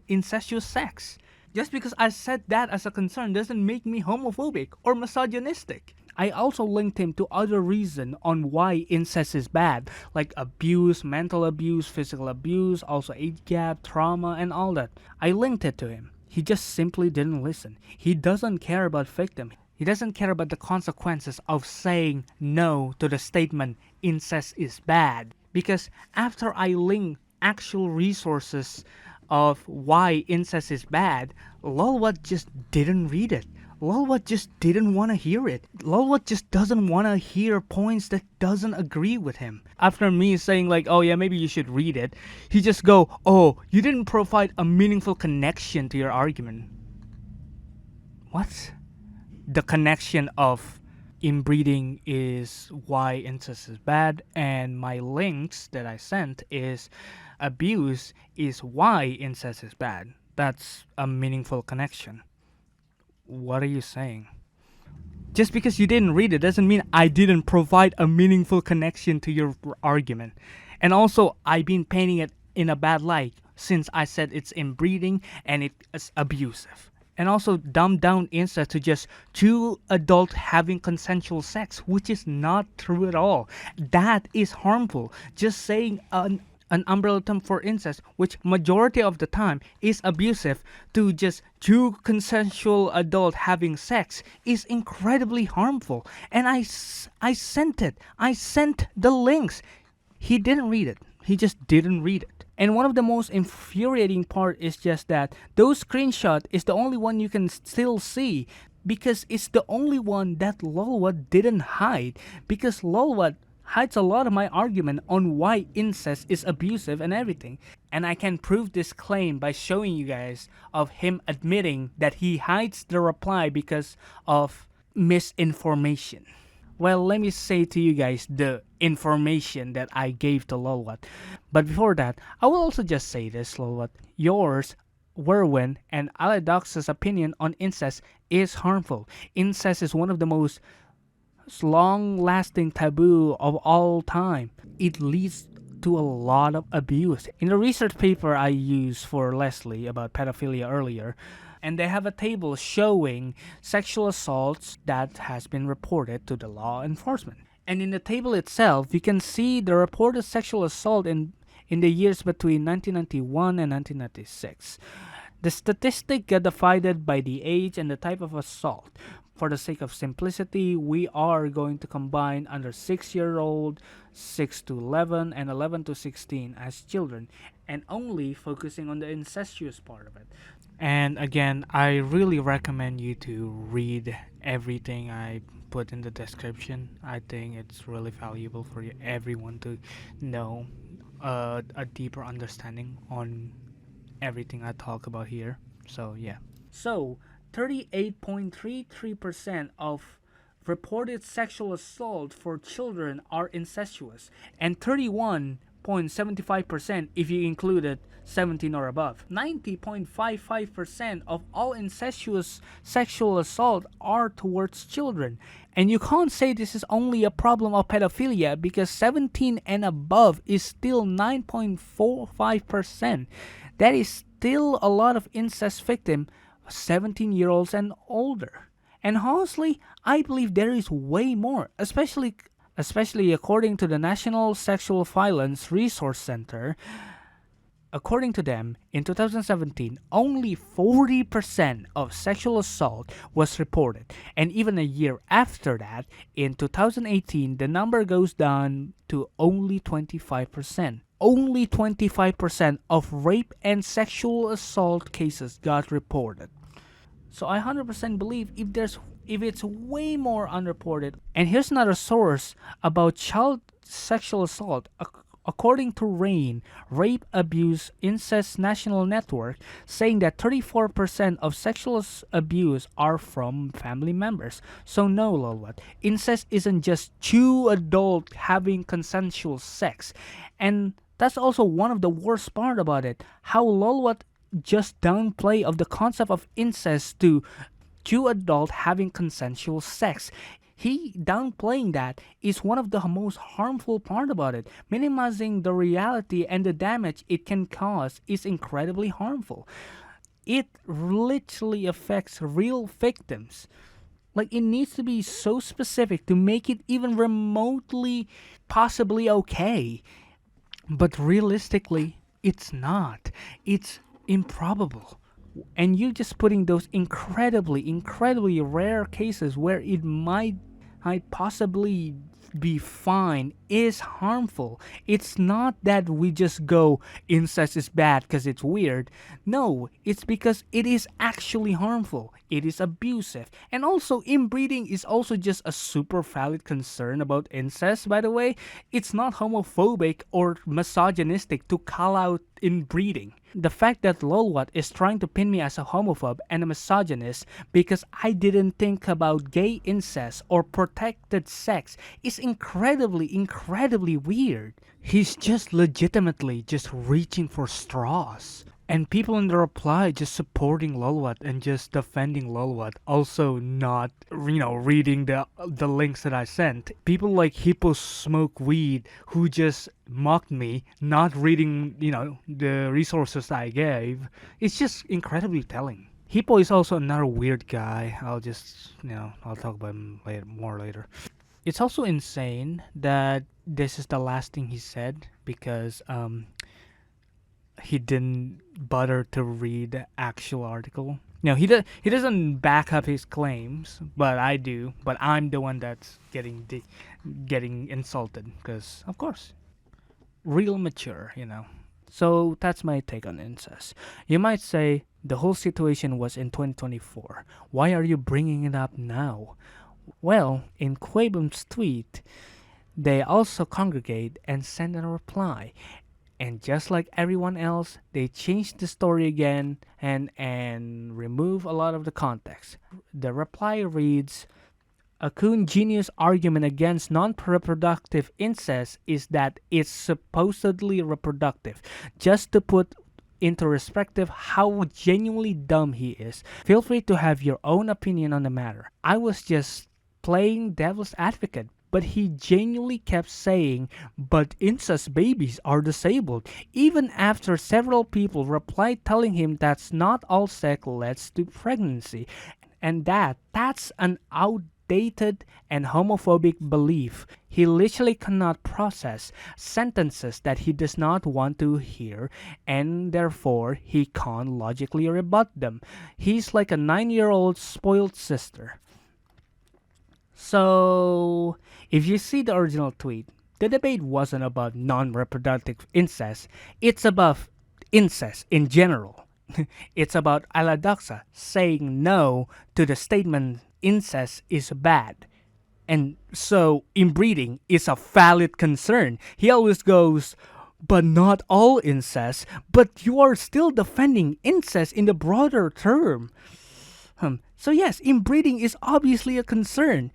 incestuous sex. Just because I said that as a concern doesn't make me homophobic or misogynistic. I also linked him to other reason on why incest is bad, like abuse, mental abuse, physical abuse, also age gap, trauma, and all that. I linked it to him. He just simply didn't listen. He doesn't care about victim. He doesn't care about the consequences of saying no to the statement incest is bad. Because after I linked actual resources of why incest is bad, Lolwut just didn't read it. Lolwut just didn't want to hear it. Lolwut just doesn't want to hear points that doesn't agree with him. After me saying like, oh yeah, maybe you should read it, he just go, oh, you didn't provide a meaningful connection to your argument. What? The connection of inbreeding is why incest is bad, and my links that I sent is abuse is why incest is bad. That's a meaningful connection. What are you saying? Just because you didn't read it doesn't mean I didn't provide a meaningful connection to your argument. And also, I've been painting it in a bad light since I said it's inbreeding and it's abusive. And also dumb down incest to just two adults having consensual sex, which is not true at all. That is harmful. Just saying an umbrella term for incest, which majority of the time is abusive, to just two consensual adults having sex is incredibly harmful. And I sent it. I sent the links. He didn't read it. He just didn't read it. And one of the most infuriating part is just that those screenshot is the only one you can still see, because it's the only one that Lolwut didn't hide, because Lolwut hides a lot of my argument on why incest is abusive and everything. And I can prove this claim by showing you guys of him admitting that he hides the reply because of misinformation. Well, let me say to you guys the information that I gave to Lolwut. But before that, I will also just say this, Lolwut. Yours, Werwin, and Aladox's opinion on incest is harmful. Incest is one of the most long-lasting taboo of all time. It leads to a lot of abuse. In the research paper I used for Leslie about pedophilia earlier, and they have a table showing sexual assaults that has been reported to the law enforcement. And in the table itself, you can see the reported sexual assault in the years between 1991 and 1996. The statistic get divided by the age and the type of assault. For the sake of simplicity, we are going to combine under 6-year-old, 6 to 11, and 11 to 16 as children, and only focusing on the incestuous part of it. And again, I really recommend you to read everything I put in the description. I think it's really valuable for everyone to know a deeper understanding on everything I talk about here. So yeah. So 38.33% of reported sexual assault for children are incestuous, and 31.75% if you included 17 or above. 90.55% of all incestuous sexual assault are towards children. And you can't say this is only a problem of pedophilia, because 17 and above is still 9.45%. That is still a lot of incest victims, 17-year-olds and older. And honestly, I believe there is way more, especially according to the National Sexual Violence Resource Center. According to them, in 2017, only 40% of sexual assault was reported. And even a year after that, in 2018, the number goes down to only 25%. Only 25% of rape and sexual assault cases got reported. So I 100% believe if it's way more unreported. And here's another source about child sexual assault. According to RAIN, Rape Abuse Incest National Network, saying that 34% of sexual abuse are from family members. So no, Lolwut, incest isn't just two adults having consensual sex. And that's also one of the worst part about it, how Lolwut just downplay of the concept of incest to two adults having consensual sex. He downplaying that is one of the most harmful part about it. Minimizing the reality and the damage it can cause is incredibly harmful. It literally affects real victims. Like, it needs to be so specific to make it even remotely possibly okay. But realistically, it's not. It's improbable. And you just putting those incredibly rare cases where it might possibly be fine is harmful. It's not that we just go incest is bad because it's weird. No, it's because it is actually harmful. It is abusive. And also, inbreeding is also just a super valid concern about incest, by the way. It's not homophobic or misogynistic to call out inbreeding. The fact that Lolwut is trying to pin me as a homophobe and a misogynist because I didn't think about gay incest or protected sex is incredibly weird. He's just legitimately just reaching for straws. And people in the reply just supporting Lolwut and just defending Lolwut, also not, reading the links that I sent. People like Hippo Smoke Weed who just mocked me, not reading, the resources I gave. It's just incredibly telling. Hippo is also another weird guy. I'll talk about him more later. It's also insane that this is the last thing he said because he didn't bother to read the actual article. No, he doesn't back up his claims, but I do. But I'm the one that's getting insulted because, of course, real mature. So that's my take on incest. You might say the whole situation was in 2024. Why are you bringing it up now? Well, in Quabum's tweet, they also congregate and send a reply. And just like everyone else, they changed the story again and remove a lot of the context. The reply reads, a congenius argument against non-reproductive incest is that it's supposedly reproductive. Just to put into perspective how genuinely dumb he is, feel free to have your own opinion on the matter. I was just playing devil's advocate, but he genuinely kept saying, but incest babies are disabled, even after several people replied telling him that's not all sex leads to pregnancy, and that's an outdated and homophobic belief. He literally cannot process sentences that he does not want to hear, and therefore he can't logically rebut them. He's like a 9-year-old spoiled sister. So, if you see the original tweet, the debate wasn't about non-reproductive incest. It's about incest in general. It's about Aladoxa saying no to the statement incest is bad. And so, inbreeding is a valid concern. He always goes, but not all incest. But you are still defending incest in the broader term. So yes, inbreeding is obviously a concern.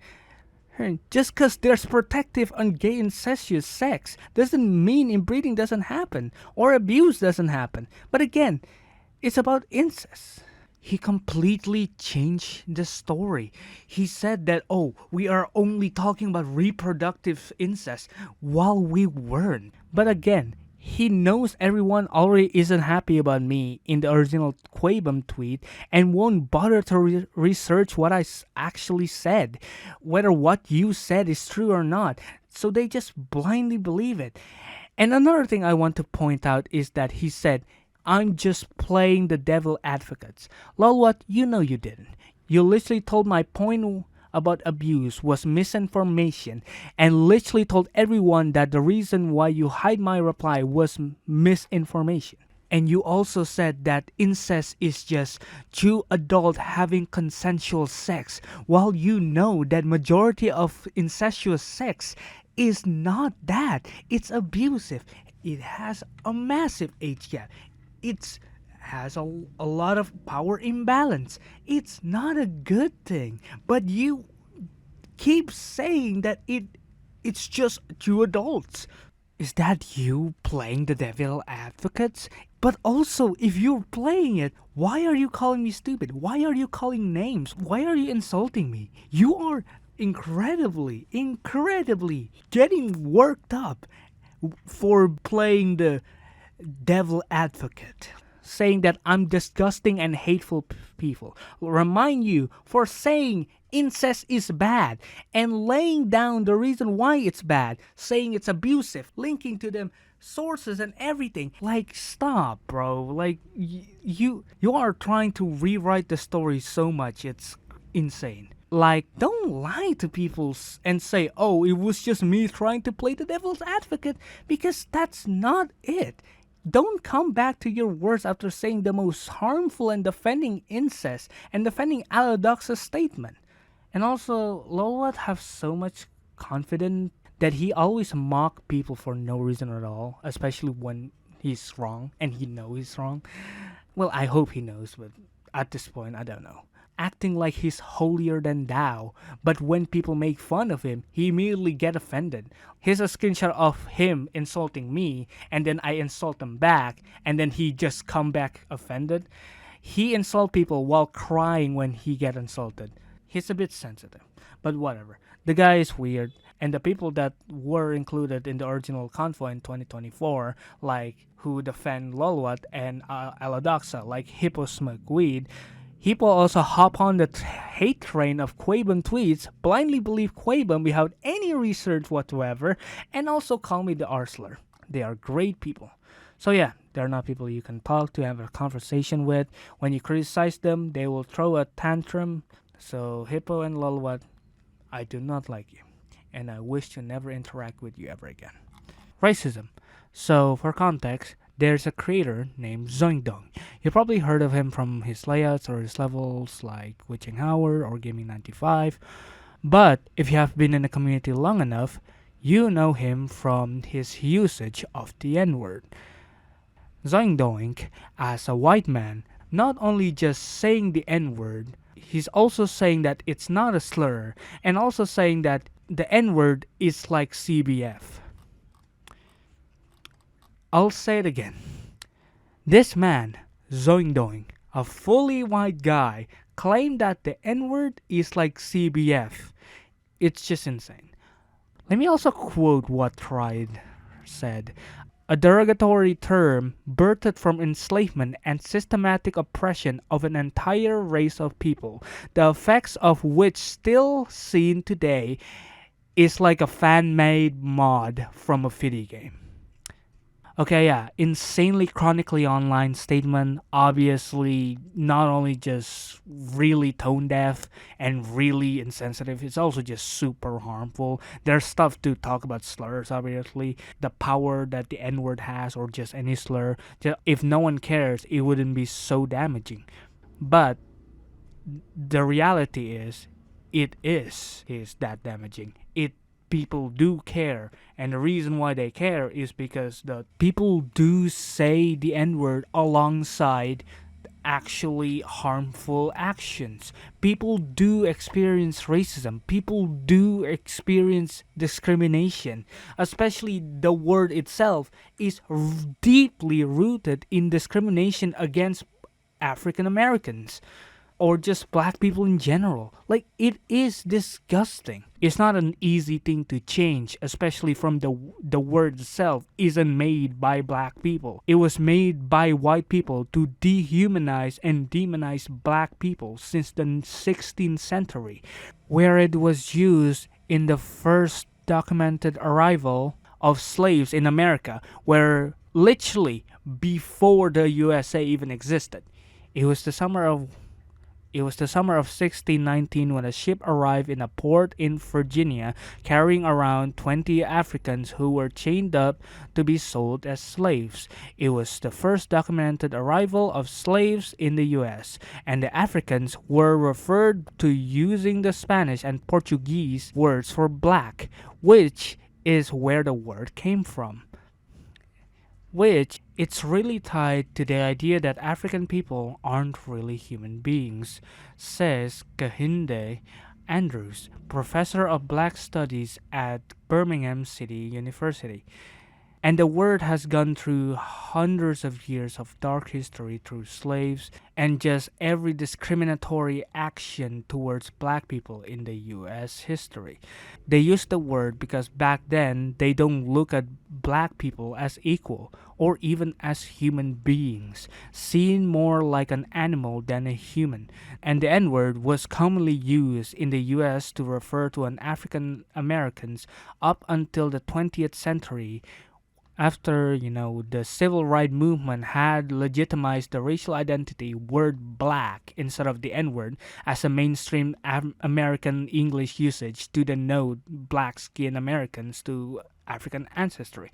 Just because there's protective on gay incestuous sex doesn't mean inbreeding doesn't happen or abuse doesn't happen. But again, it's about incest. He completely changed the story. He said that, we are only talking about reproductive incest while we weren't. But again, he knows everyone already isn't happy about me in the original Quabum tweet and won't bother to research what I actually said, whether what you said is true or not. So they just blindly believe it. And another thing I want to point out is that he said, I'm just playing the devil advocates. Lolwut, you know you didn't. You literally told my point about abuse was misinformation and literally told everyone that the reason why you hide my reply was misinformation. And you also said that incest is just two adults having consensual sex, while you know that majority of incestuous sex is not that. It's abusive. It has a massive age gap. It has a lot of power imbalance. It's not a good thing. But you keep saying that it's just two adults. Is that you playing the devil advocates? But also, if you're playing it, why are you calling me stupid? Why are you calling names? Why are you insulting me? You are incredibly getting worked up for playing the devil advocate. saying that I'm disgusting and hateful people. Remind you for saying incest is bad and laying down the reason why it's bad, saying it's abusive, linking to them sources and everything. Like, stop, bro. Like, you are trying to rewrite the story so much, it's insane. Like, don't lie to people and say, oh, it was just me trying to play the devil's advocate, because that's not it. Don't come back to your words after saying the most harmful and defending incest and defending Aladoxa's statement. And also, Lolwut have so much confidence that he always mock people for no reason at all, especially when he's wrong and he knows he's wrong. Well, I hope he knows, but at this point, I don't know. Acting like he's holier than thou, but when people make fun of him, he immediately get offended. Here's a screenshot of him insulting me, and then I insult him back, and then he just come back offended. He insult people while crying when he get insulted. He's a bit sensitive, but whatever. The guy is weird, and the people that were included in the original convoy in 2024, like who defend Lolwut and Aladoxa, like Hippo Smoke Weed, Hippo also hop on the hate train of Quabum tweets, blindly believe Quabum without any research whatsoever, and also call me the Arsler. They are great people. So yeah, they're not people you can talk to, have a conversation with. When you criticize them, they will throw a tantrum. So Hippo and Lolwut, I do not like you, and I wish to never interact with you ever again. Racism. So for context, there's a creator named ZoinkDoink. You probably heard of him from his layouts or his levels like Witching Hour or Gaming 95. But if you have been in the community long enough, you know him from his usage of the N-word. ZoinkDoink, as a white man, not only just saying the N-word, he's also saying that it's not a slur, and also saying that the N-word is like CBF. I'll say it again. This man, ZoinkDoink, a fully white guy, claimed that the N-word is like CBF. It's just insane. Let me also quote what Tried said. A derogatory term birthed from enslavement and systematic oppression of an entire race of people, the effects of which still seen today is like a fan-made mod from a video game. Okay, yeah, insanely chronically online statement, obviously not only just really tone deaf and really insensitive, it's also just super harmful. There's stuff to talk about slurs, obviously, the power that the N-word has, or just any slur. If no one cares, it wouldn't be so damaging. But the reality is, it is that damaging. People do care, and the reason why they care is because the people do say the N-word alongside actually harmful actions. People do experience racism. People do experience discrimination. Especially the word itself is deeply rooted in discrimination against African Americans, or just black people in general. Like, it is disgusting. It's not an easy thing to change, especially from the word itself isn't made by black people. It was made by white people to dehumanize and demonize black people since the 16th century, where it was used in the first documented arrival of slaves in America, where literally before the USA even existed. It was the summer of 1619 when a ship arrived in a port in Virginia carrying around 20 Africans who were chained up to be sold as slaves. It was the first documented arrival of slaves in the US, and the Africans were referred to using the Spanish and Portuguese words for black, which is where the word came from. Which it's really tied to the idea that African people aren't really human beings, says Kehinde Andrews, professor of Black Studies at Birmingham City University. And the word has gone through hundreds of years of dark history through slaves and just every discriminatory action towards black people in the US history. They use the word because back then they don't look at black people as equal or even as human beings, seen more like an animal than a human. And the N word was commonly used in the US to refer to an African Americans up until the 20th century after the civil rights movement had legitimized the racial identity word black instead of the n-word as a mainstream American English usage to denote black skinned Americans to African ancestry.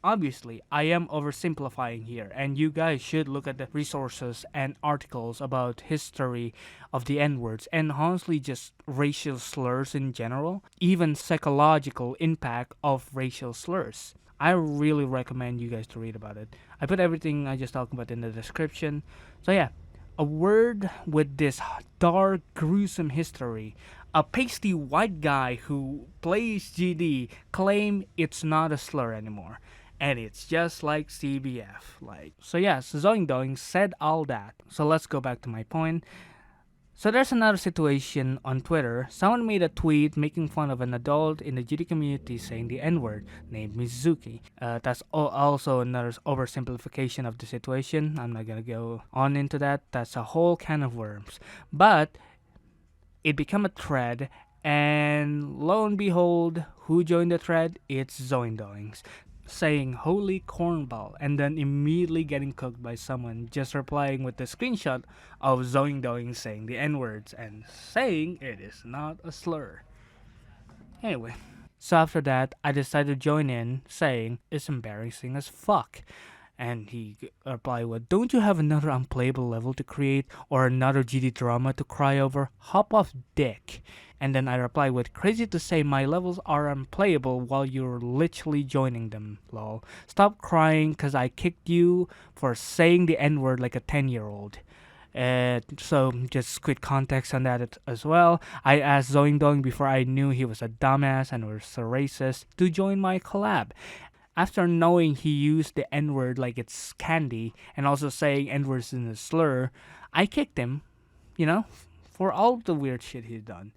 Obviously, I am oversimplifying here, and you guys should look at the resources and articles about history of the N-words and honestly just racial slurs in general, even psychological impact of racial slurs. I really recommend you guys to read about it. I put everything I just talked about in the description. So yeah, a word with this dark, gruesome history. A pasty white guy who plays GD claim it's not a slur anymore. And it's just like CBF. So yes, ZoinkDoink said all that. So let's go back to my point. So there's another situation on Twitter. Someone made a tweet making fun of an adult in the GD community saying the N-word named Mizuki. That's also another oversimplification of the situation. I'm not gonna go on into that. That's a whole can of worms. But it became a thread, and lo and behold, who joined the thread? It's ZoinkDoinks, saying holy cornball and then immediately getting cooked by someone just replying with the screenshot of ZoinkDoink saying the N-words and saying it is not a slur. Anyway, so after that, I decided to join in saying it's embarrassing as fuck. And he replied with, don't you have another unplayable level to create or another GD drama to cry over? Hop off dick. And then I replied with, crazy to say my levels are unplayable while you're literally joining them, lol. Stop crying cause I kicked you for saying the N-word like a 10-year-old. So just quick context on that as well. I asked ZoinkDoink before I knew he was a dumbass and was a racist to join my collab. After knowing he used the N-word like it's candy and also saying N-words in a slur, I kicked him, for all the weird shit he's done.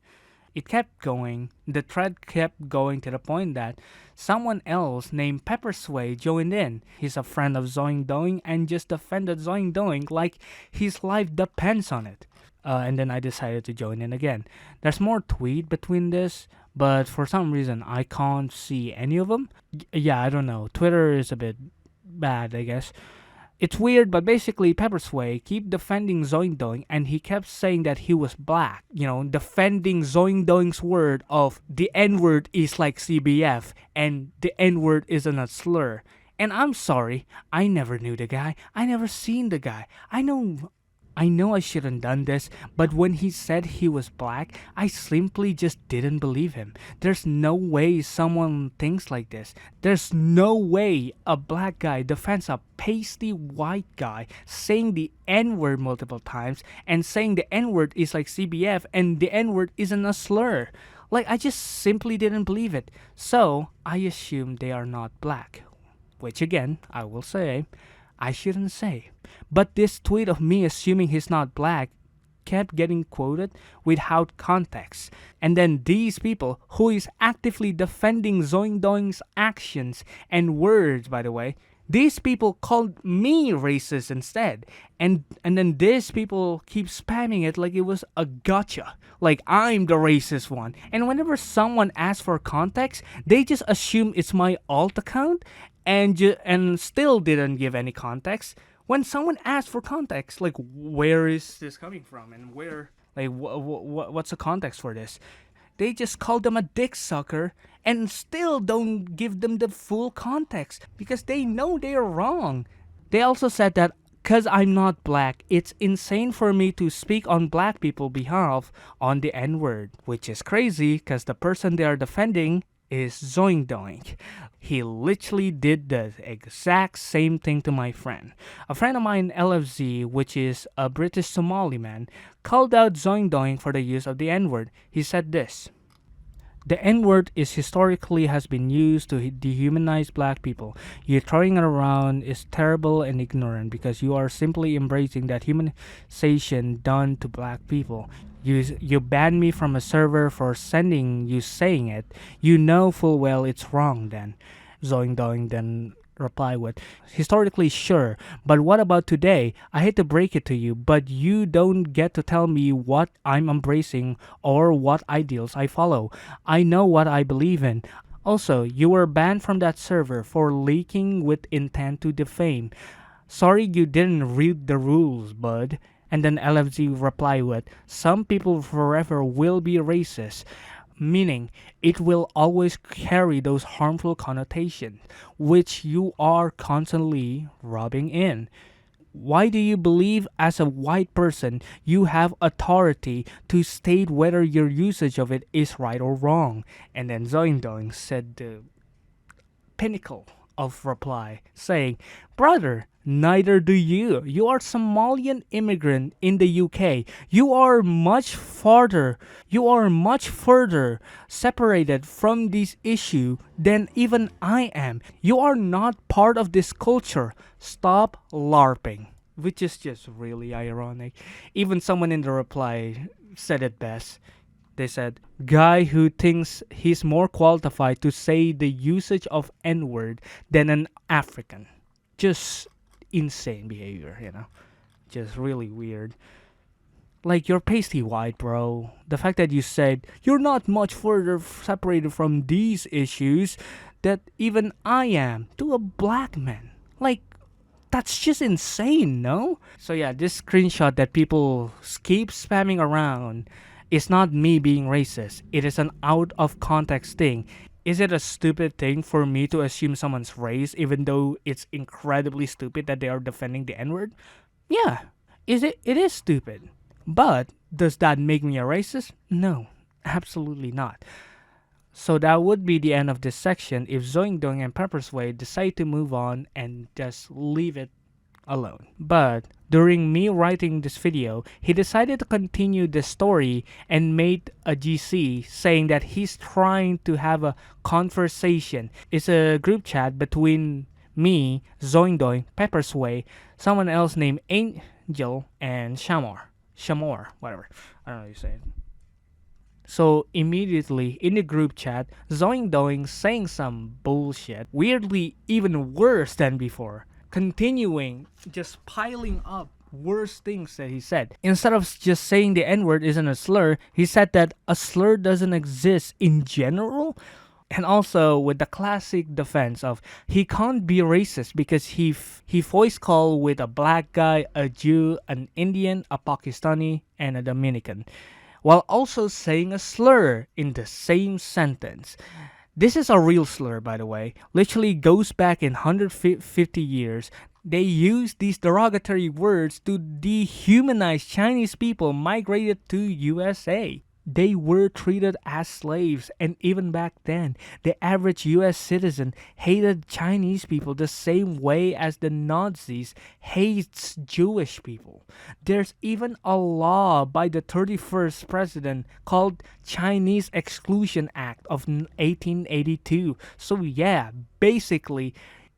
It kept going. The thread kept going to the point that someone else named Pepper Sway joined in. He's a friend of ZoinkDoink and just defended ZoinkDoink like his life depends on it. And then I decided to join in again. There's more tweet between this, but for some reason I can't see any of them. Yeah, I don't know. Twitter is a bit bad, I guess. It's weird, but basically Pepper Sway keep defending ZoinkDoink and he kept saying that he was black. Defending ZoinkDoink's word of the N-word is like CBF and the N-word isn't a slur. And I'm sorry, I never knew the guy. I never seen the guy. I know I shouldn't done this, but when he said he was black, I simply just didn't believe him. There's no way someone thinks like this. There's no way a black guy defends a pasty white guy saying the N-word multiple times and saying the N-word is like CBF and the N-word isn't a slur. I just simply didn't believe it. So, I assumed they are not black. Which again, I will say, I shouldn't say. But this tweet of me assuming he's not black kept getting quoted without context. And then these people who is actively defending ZoinkDoink's actions and words, by the way, these people called me racist instead. And then these people keep spamming it like it was a gotcha. Like I'm the racist one. And whenever someone asks for context, they just assume it's my alt account and still didn't give any context. When someone asks for context, like where is this coming from and where, like what's the context for this? They just call them a dick sucker and still don't give them the full context because they know they're wrong. They also said that because I'm not black, it's insane for me to speak on black people's behalf on the N-word, which is crazy because the person they are defending is ZoinkDoink. He literally did the exact same thing to my friend. A friend of mine, LFZ, which is a British Somali man, called out ZoinkDoink for the use of the N-word. He said this: The N word is historically has been used to dehumanize black people. You throwing it around is terrible and ignorant because you are simply embracing that humanization done to black people. You banned me from a server for sending you saying it. You know full well it's wrong then. ZoinkDoink then reply with, historically sure, but what about today? I hate to break it to you, but you don't get to tell me what I'm embracing or what ideals I follow. I know what I believe in. Also, you were banned from that server for leaking with intent to defame. Sorry you didn't read the rules, bud. And then LFZ reply with, some people forever will be racist, meaning it will always carry those harmful connotations, which you are constantly rubbing in. Why do you believe as a white person you have authority to state whether your usage of it is right or wrong? And then ZoinkDoink said the pinnacle of reply, saying, brother, neither do you. You are Somalian immigrant in the UK. You are much further separated from this issue than even I am. You are not part of this culture. Stop LARPing. Which is just really ironic. Even someone in the reply said it best. They said, guy who thinks he's more qualified to say the usage of N-word than an African. Just insane behavior. Just really weird. Like, you're pasty white, bro. The fact that you said, you're not much further separated from these issues that even I am to a black man. Like, that's just insane, no? So yeah, this screenshot that people keep spamming around is not me being racist. It is an out of context thing. Is it a stupid thing for me to assume someone's race even though it's incredibly stupid that they are defending the N-word? Yeah. It is stupid. But does that make me a racist? No. Absolutely not. So that would be the end of this section if ZoinkDoink and Peppersway decide to move on and just leave it alone. But during me writing this video, he decided to continue the story and made a GC saying that he's trying to have a conversation. It's a group chat between me, ZoinkDoink, Peppersway, someone else named Angel, and Shamor, whatever. I don't know how you say it. So immediately in the group chat, ZoinkDoink saying some bullshit, weirdly even worse than before, continuing, just piling up worse things that he said. Instead of just saying the N-word isn't a slur, he said that a slur doesn't exist in general. And also with the classic defense of he can't be racist because he voice call with a black guy, a Jew, an Indian, a Pakistani, and a Dominican, while also saying a slur in the same sentence. This is a real slur, by the way. Literally goes back in 150 years. They used these derogatory words to dehumanize Chinese people migrated to USA. They were treated as slaves, and even back then, the average US citizen hated Chinese people the same way as the Nazis hates Jewish people. There's even a law by the 31st president called Chinese Exclusion Act of 1882. So yeah, basically,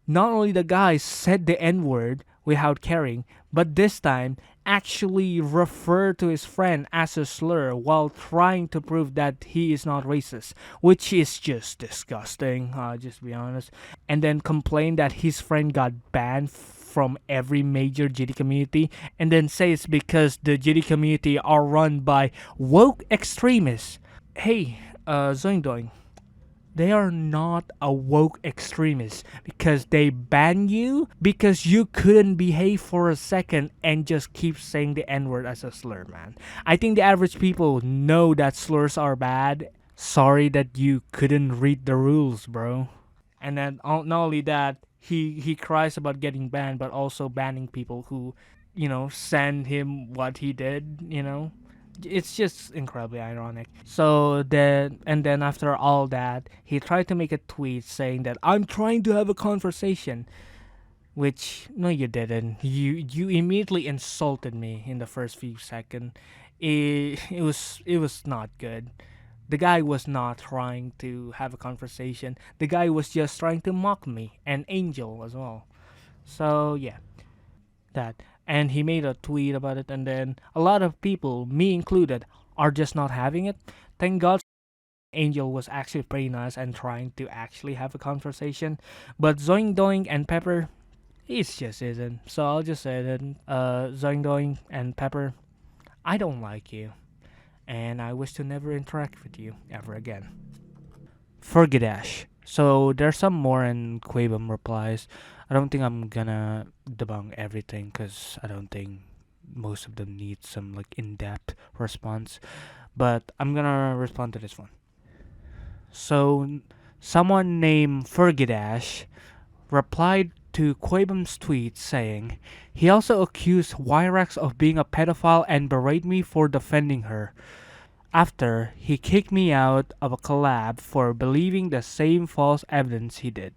not only the guy said the N-word without caring, but this time actually referred to his friend as a slur while trying to prove that he is not racist, which is just disgusting, just be honest. And then complained that his friend got banned from every major GD community, and then say it's because the GD community are run by woke extremists. Hey, ZoinkDoink, they are not a woke extremist because they ban you because you couldn't behave for a second and just keep saying the N-word as a slur, man. I think the average people know that slurs are bad. Sorry that you couldn't read the rules, bro. And then not only that, he cries about getting banned, but also banning people who, send him what he did. It's just incredibly ironic. So then after all that, he tried to make a tweet saying that I'm trying to have a conversation, which no, you didn't. You immediately insulted me in the first few seconds. It was not good. The guy was not trying to have a conversation. The guy was just trying to mock me and Angel as well. So yeah, that. And he made a tweet about it, and then a lot of people, me included, are just not having it. Thank God Angel was actually pretty nice and trying to actually have a conversation. But ZoinkDoink and Pepper, it just isn't. So I'll just say that ZoinkDoink and Pepper, I don't like you. And I wish to never interact with you ever again. Furgidash. So there's some more and Quabum replies. I don't think I'm gonna debunk everything because I don't think most of them need some like in-depth response. But I'm gonna respond to this one. So someone named Furgidash replied to Quabum's tweet saying, he also accused Wyrax of being a pedophile and berated me for defending her. After, he kicked me out of a collab for believing the same false evidence he did.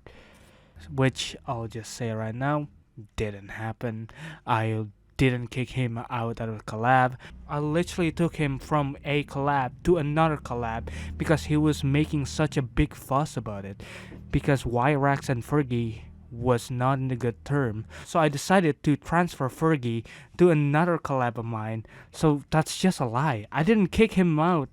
Which I'll just say right now, didn't happen. I didn't kick him out of a collab. I literally took him from a collab to another collab because he was making such a big fuss about it. Because Wyrax and Fergie was not in a good term. So I decided to transfer Fergie to another collab of mine. So that's just a lie. I didn't kick him out.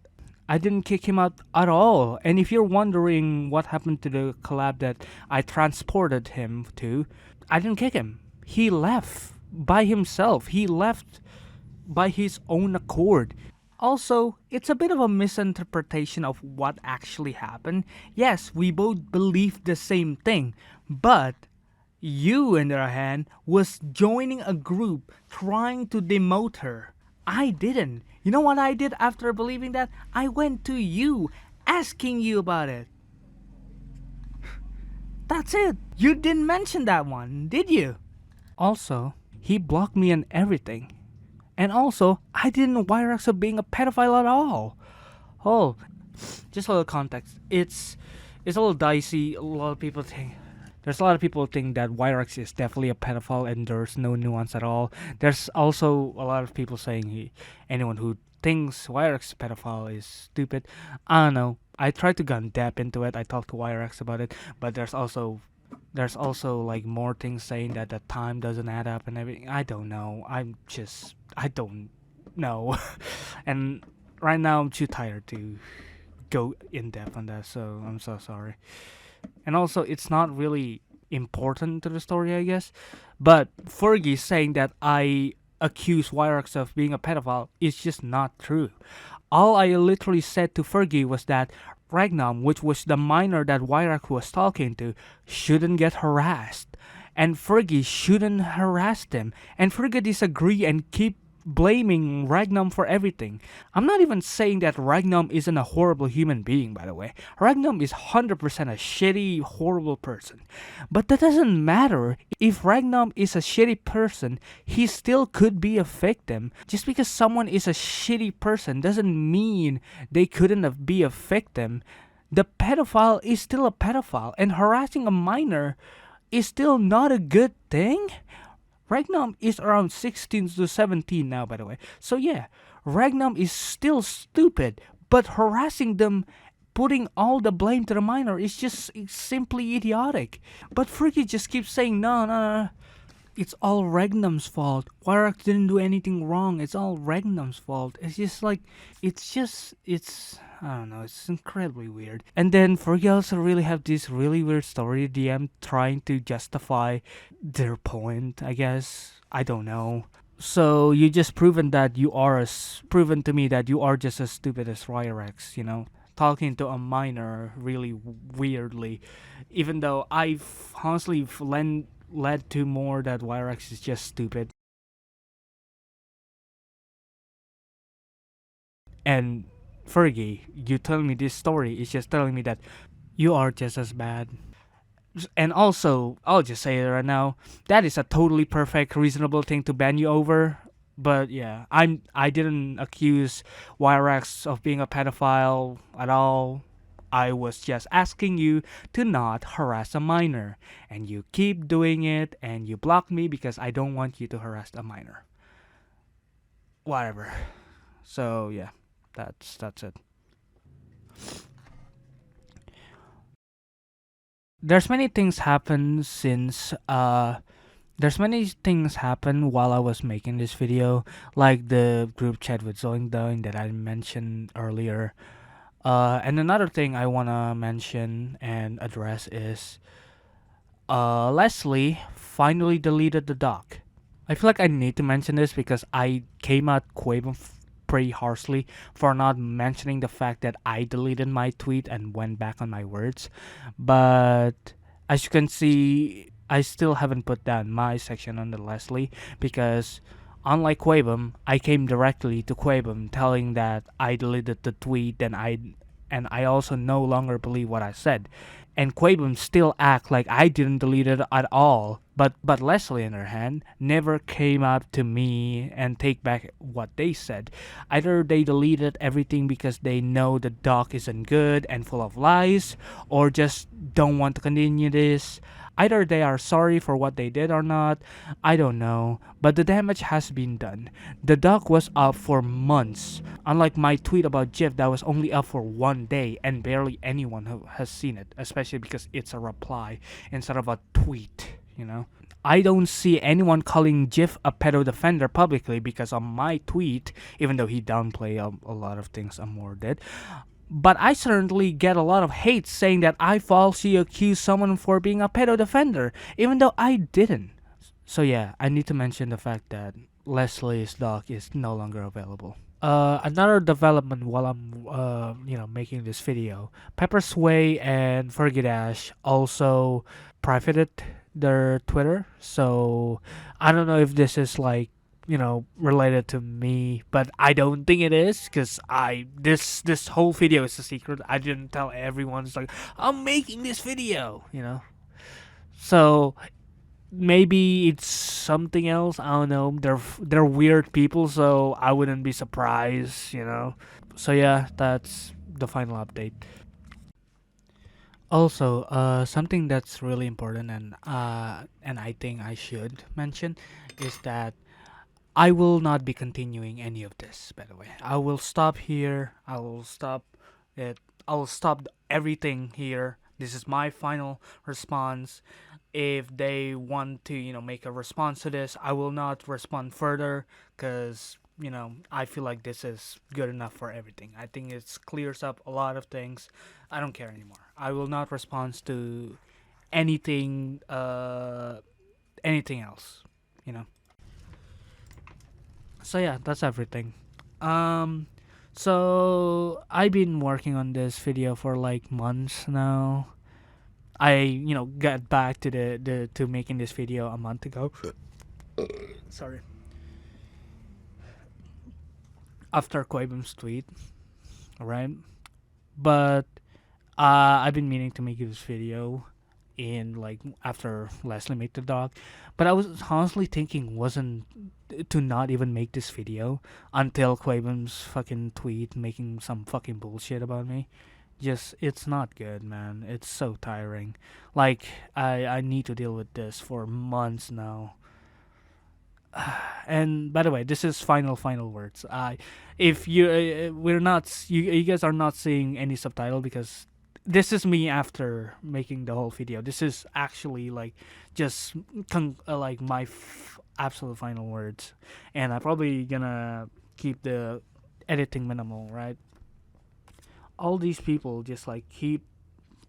I didn't kick him out at all. And if you're wondering what happened to the collab that I transported him to, I didn't kick him. He left by himself. He left by his own accord. Also, it's a bit of a misinterpretation of what actually happened. Yes, we both believe the same thing, but you, on the other hand, was joining a group trying to demote her. I didn't. You know what I did after believing that? I went to you, asking you about it. That's it. You didn't mention that one, did you? Also, he blocked me and everything. And also, I didn't know Wyrax of being a pedophile at all. Oh, just a little context. It's a little dicey. A lot of people think there's a lot of people think that Wyrax is definitely a pedophile and there's no nuance at all. There's also a lot of people saying anyone who thinks Wyrax is a pedophile is stupid. I don't know. I tried to go in depth into it. I talked to Wyrax about it, but there's also like more things saying that the time doesn't add up and everything. I don't know. I don't know. And right now I'm too tired to go in depth on that, so I'm so sorry. And also, it's not really important to the story, I guess. But Fergie saying that I accuse Wyrax of being a pedophile is just not true. All I literally said to Fergie was that Ragnam, which was the minor that Wyrax was talking to, shouldn't get harassed. And Fergie shouldn't harass them. And Fergie disagree and keep blaming Ragnam for everything. I'm not even saying that Ragnam isn't a horrible human being, by the way. Ragnam is 100% a shitty, horrible person. But that doesn't matter. If Ragnam is a shitty person, he still could be a victim. Just because someone is a shitty person doesn't mean they couldn't be a victim. The pedophile is still a pedophile, and harassing a minor is still not a good thing. Ragnam is around 16 to 17 now, by the way. So yeah, Ragnam is still stupid, but harassing them, putting all the blame to the minor is just simply idiotic. But Freaky just keeps saying, no, it's all Ragnam's fault. Wyrax didn't do anything wrong. It's all Ragnam's fault. It's just like, I don't know, it's incredibly weird. And then Fergie also really have this really weird story DM trying to justify their point, I guess. I don't know. So you just proven to me that you are just as stupid as Ryrex, talking to a minor really weirdly, even though I've honestly led to more that Wyrax is just stupid. And Fergie, you telling me this story is just telling me that you are just as bad. And also, I'll just say it right now, that is a totally perfect, reasonable thing to ban you over. But yeah, I didn't accuse Wyrax of being a pedophile at all. I was just asking you to not harass a minor. And you keep doing it and you block me because I don't want you to harass a minor. Whatever. So yeah, that's it. There's many things happen since there's many things happen while I was making this video, like the group chat with ZoinkDoink that I mentioned earlier. And another thing I wanna mention and address is Leslie finally deleted the doc. I feel like I need to mention this because I came at Quaven pretty harshly for not mentioning the fact that I deleted my tweet and went back on my words. But as you can see, I still haven't put down my section on the Leslie because unlike Quaven, I came directly to Quaven telling that I deleted the tweet and I also no longer believe what I said. And Quaven still act like I didn't delete it at all. But Leslie, on her hand, never came up to me and take back what they said. Either they deleted everything because they know the doc isn't good and full of lies, or just don't want to continue this. Either they are sorry for what they did or not, I don't know, but the damage has been done. The doc was up for months, unlike my tweet about Jif that was only up for 1 day and barely anyone who has seen it, especially because it's a reply instead of a tweet, you know? I don't see anyone calling Jif a pedo defender publicly because on my tweet, even though he downplayed a lot of things Amor did, but I certainly get a lot of hate saying that I falsely accused someone for being a pedo defender, even though I didn't. So yeah, I need to mention the fact that Leslie's doc is no longer available. Another development while I'm making this video, Pepper Sway and Furgidash also privated their Twitter. So I don't know if this is like related to me, but I don't think it is because this whole video is a secret. I didn't tell everyone. It's like I'm making this video, So maybe it's something else. I don't know. They're weird people, so I wouldn't be surprised. So yeah, that's the final update. Also, something that's really important and I think I should mention is that I will not be continuing any of this. By the way, I will stop here. I will stop it. I will stop everything here. This is my final response. If they want to make a response to this, I will not respond further because I feel like this is good enough for everything. I think it clears up a lot of things. I don't care anymore. I will not respond to anything anything else you know so yeah, that's everything. um so I've been working on this video for like months now. I got back to the to making this video a month ago. Sorry. After Koibum's tweet, right? But I've been meaning to make this video in like after Leslie made the dog, but I was honestly thinking wasn't to not even make this video until Quaven's fucking tweet making some fucking bullshit about me. Just it's not good, man. It's so tiring. Like I need to deal with this for months now. And by the way, this is final words. If you we're not you guys are not seeing any subtitle because this is me after making the whole video. This is actually like just like my absolute final words, and I'm probably gonna keep the editing minimal, right? All these people just like keep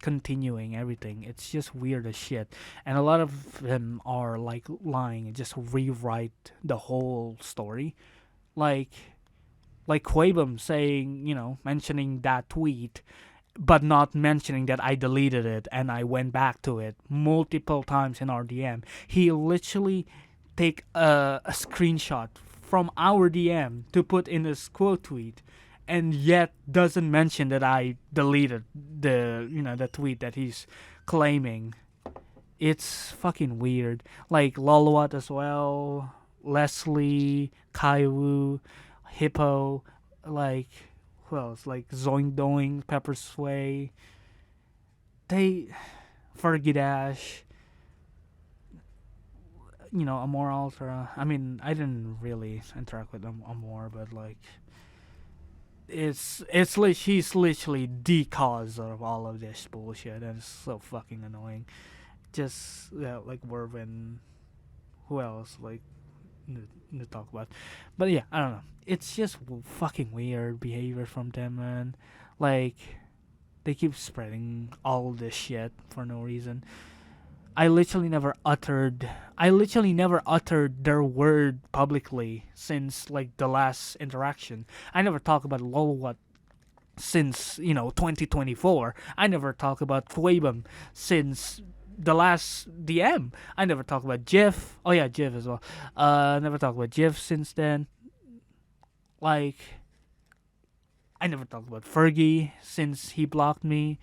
continuing everything. It's just weird as shit. And a lot of them are like lying and just rewrite the whole story. Like Quabum saying, mentioning that tweet but not mentioning that I deleted it and I went back to it multiple times in our DM. He literally take a screenshot from our DM to put in his quote tweet and yet doesn't mention that I deleted the tweet that he's claiming. It's fucking weird. Like Lolwut as well, Leslie, Kaiwu, Hippo, like who else? Like ZoinkDoink, Pepper Sway, they Furgidash, AmorAltra. I mean, I didn't really interact with them Amor, but like He's literally the cause of all of this bullshit, and it's so fucking annoying. Just yeah, like Mervin, who else like to talk about? But yeah, I don't know. It's just fucking weird behavior from them, man. Like they keep spreading all this shit for no reason. I literally never uttered their word publicly since like the last interaction. I never talk about Lolwut since 2024. I never talk about Quabum since the last DM. I never talk about Jif. Oh yeah, Jif as well. Never talk about Jif since then. Like I never talked about Fergie since he blocked me.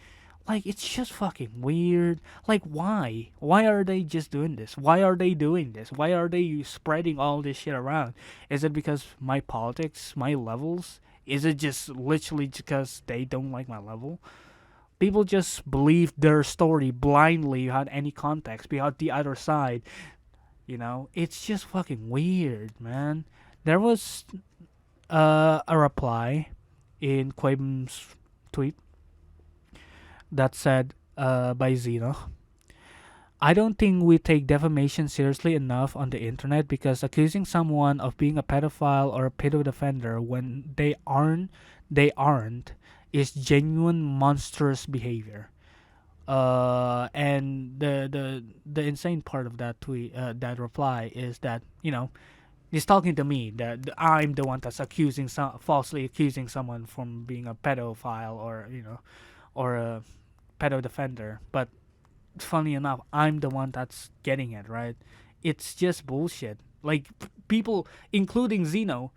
Like it's just fucking weird. Like why? Why are they just doing this? Why are they doing this? Why are they spreading all this shit around? Is it because my politics, my levels? Is it just literally because they don't like my level? People just believe their story blindly without any context, without the other side. It's just fucking weird, man. There was a reply in Quaben's tweet that said by Zeno, I don't think we take defamation seriously enough on the internet because accusing someone of being a pedophile or a pedo defender when they aren't is genuine monstrous behavior. And the insane part of that tweet, that reply, is that he's talking to me, that I'm the one that's falsely accusing someone from being a pedophile or a pedo defender. But funny enough, I'm the one that's getting it, right? It's just bullshit. Like people, including Zeno,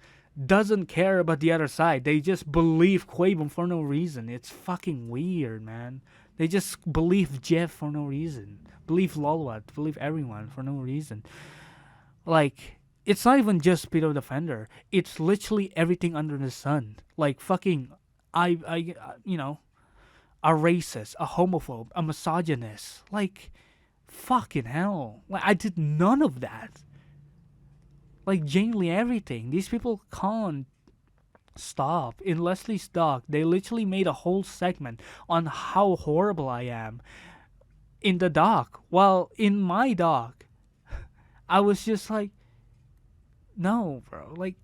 doesn't care about the other side. They just believe Quabum for no reason. It's fucking weird, man. They just believe Jeff for no reason. Believe Lolwut. Believe everyone for no reason. Like it's not even just pedo defender. It's literally everything under the sun. Like fucking, I a racist, a homophobe, a misogynist. Like, fucking hell. Like, I did none of that. Like, genuinely everything. These people can't stop. In Leslie's doc, they literally made a whole segment on how horrible I am in the doc. While in my doc, I was just like, no, bro. Like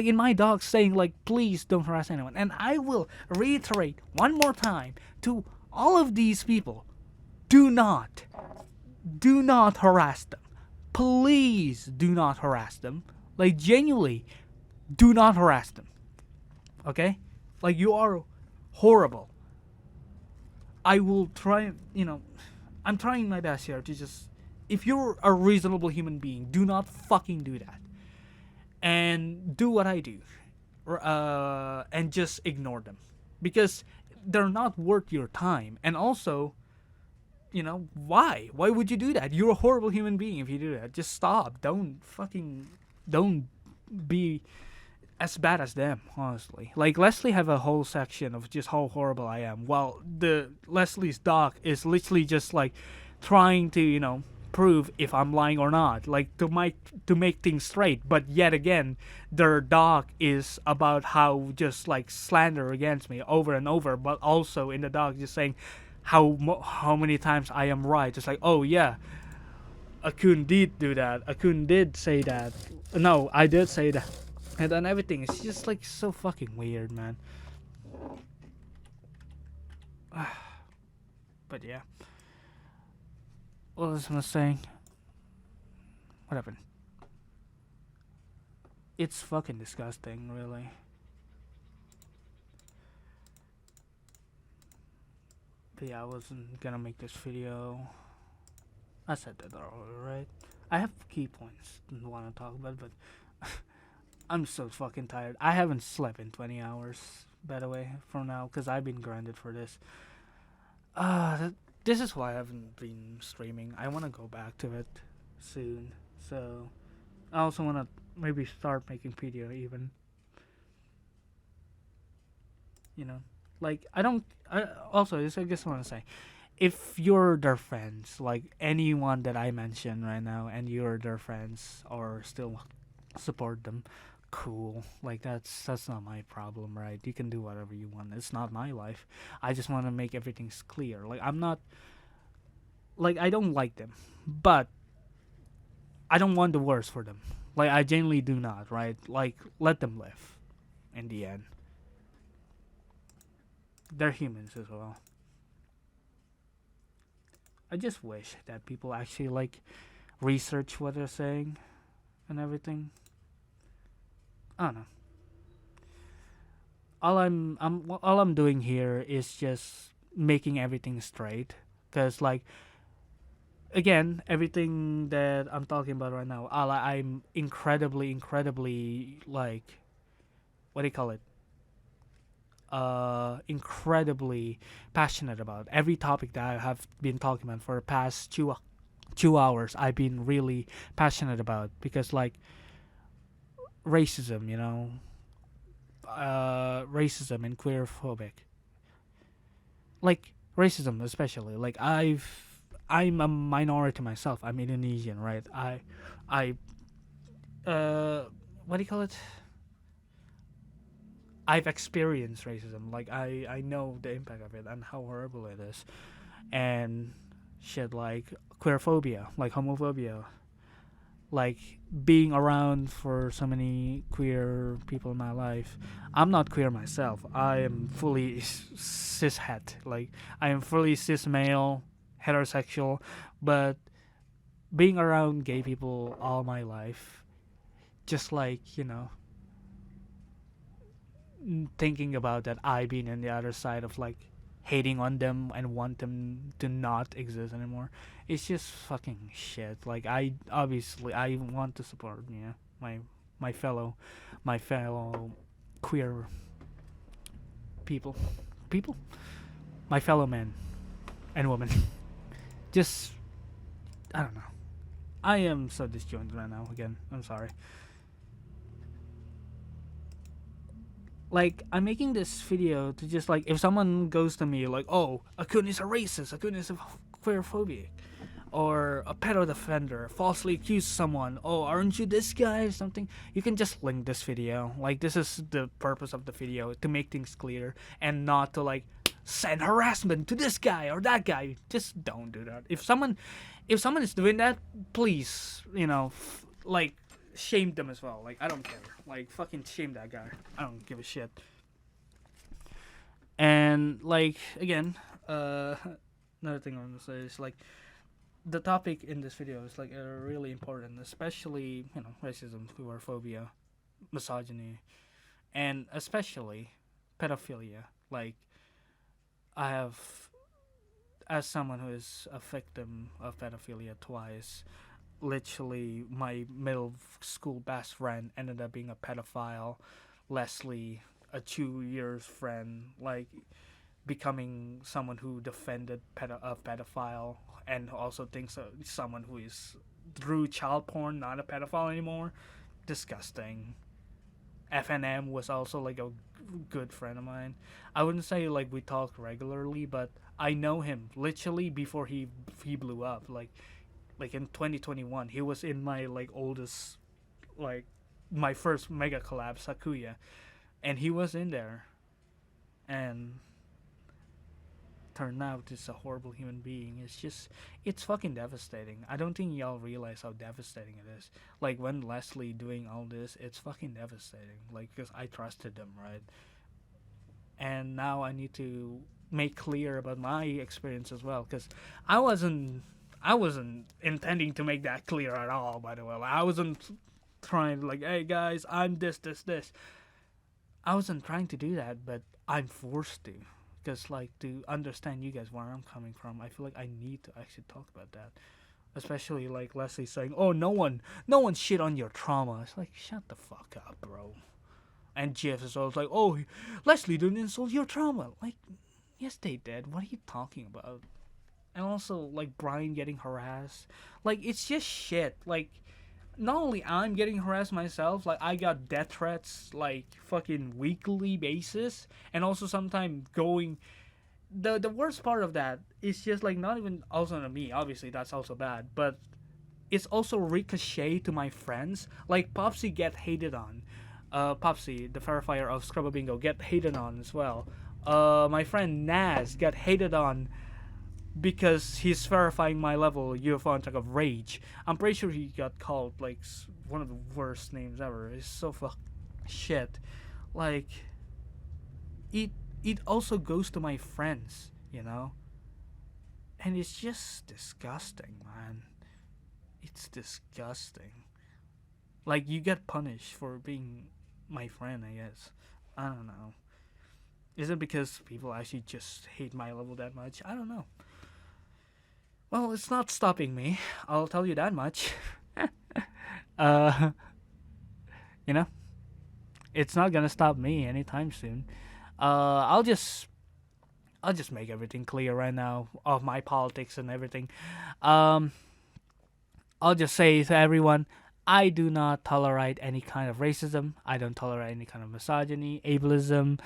in my doc saying like, please don't harass anyone. And I will reiterate one more time to all of these people, do not harass them. Please do not harass them. Like genuinely, do not harass them. Okay? Like you are horrible. I will try, I'm trying my best here to just, if you're a reasonable human being, do not fucking do that. And do what I do, and just ignore them, because they're not worth your time. And also, why? Why would you do that? You're a horrible human being if you do that. Just stop. Don't be as bad as them. Honestly, like Leslie have a whole section of just how horrible I am, while the Leslie's doc is literally just like trying to prove if I'm lying or not, like to make things straight. But yet again, their doc is about how just like slander against me over and over, but also in the doc just saying how many times I am right. It's like, oh yeah, Akun did do that. Akun did say that. No, I did say that. And then everything is just like so fucking weird, man. But yeah. What was I saying? What happened? It's fucking disgusting, really. But yeah, I wasn't gonna make this video. I said that earlier, right? I have key points I want to talk about, but I'm so fucking tired. I haven't slept in 20 hours, by the way, from now, because I've been grinded for this. This is why I haven't been streaming. I want to go back to it soon. So, I also want to maybe start making video even. Like, I don't... also, I just want to say, if you're their friends, like anyone that I mentioned right now, and you're their friends or still support them, cool. Like that's not my problem, right? You can do whatever you want. It's not my life. I just want to make everything clear. Like I'm not like I don't like them, but I don't want the worst for them. Like I genuinely do not, right? Like let them live. In the end, they're humans as well. I just wish that people actually like research what they're saying and everything. I don't know. All I'm doing here is just making everything straight. Cause like again, everything that I'm talking about right now, I'm incredibly like what do you call it? Incredibly passionate about every topic that I have been talking about for the past 2 hours. I've been really passionate about because like racism, racism and queerphobic, like racism especially. Like I'm a minority myself. I'm Indonesian, right? I what do you call it? I've experienced racism. Like I know the impact of it and how horrible it is. And shit like queerphobia, like homophobia, like being around for so many queer people in my life. I'm not queer myself. I am fully cishet. Like I am fully cis male, heterosexual, but being around gay people all my life, just like thinking about that I being on the other side of like hating on them and want them to not exist anymore. It's just fucking shit. Like I want to support my my fellow my fellow queer people people my fellow men and women. Just I don't know. I am so disjointed right now. Again, I'm sorry. Like I'm making this video to just like if someone goes to me like, oh, Akun is a racist, Akun is a queerphobic, or a pedo defender falsely accused someone, oh, aren't you this guy or something, you can just link this video. Like this is the purpose of the video, to make things clear and not to like send harassment to this guy or that guy. Just don't do that. If someone is doing that, please, like shame them as well. Like I don't care. Like fucking shame that guy. I don't give a shit. And like again, another thing I want to say is like the topic in this video is like really important, especially racism, queerphobia, misogyny, and especially pedophilia. Like I have, as someone who is a victim of pedophilia twice, literally my middle school best friend ended up being a pedophile. Leslie, a 2 years friend, like becoming someone who defended a pedophile and also thinks someone who is through child porn not a pedophile anymore. Disgusting. FNM was also like a good friend of mine. I wouldn't say like we talk regularly, but I know him literally before he blew up. Like in 2021, he was in my like oldest, like my first mega collab Sakuya, and he was in there, and turned out is a horrible human being. It's fucking devastating. I don't think y'all realize how devastating it is. Like when Leslie doing all this, it's fucking devastating. Like because I trusted them, right? And now I need to make clear about my experience as well, because I wasn't I wasn't intending to make that clear at all. By the way, like, I wasn't trying to like, hey guys, I'm this. I wasn't trying to do that, but I'm forced to, because like to understand you guys where I'm coming from, I feel like I need to actually talk about that. Especially like Leslie saying, "Oh, no one shit on your trauma." It's like, shut the fuck up, bro. And Jeff is always like, "Oh, Leslie didn't insult your trauma." Like, yes, they did. What are you talking about? And also like Brian getting harassed. Like it's just shit. Like not only I'm getting harassed myself, like I got death threats like fucking weekly basis, and also sometimes going. The worst part of that is just like not even also on me. Obviously that's also bad, but it's also ricochet to my friends. Like Popsy get hated on. Popsy, the verifier of Scrubba Bingo, get hated on as well. My friend Naz got hated on because he's verifying my level UFO on top of Rage. I'm pretty sure he got called like one of the worst names ever. It's so fuck shit. Like it also goes to my friends, you know? And it's just disgusting, man. It's disgusting. Like you get punished for being my friend, I guess. I don't know. Is it because people actually just hate my level that much? I don't know. Well, it's not stopping me. I'll tell you that much. uh, you know, it's not gonna stop me anytime soon. I'll just make everything clear right now of my politics and everything. Um, I'll just say to everyone, I do not tolerate any kind of racism. I don't tolerate any kind of misogyny, ableism,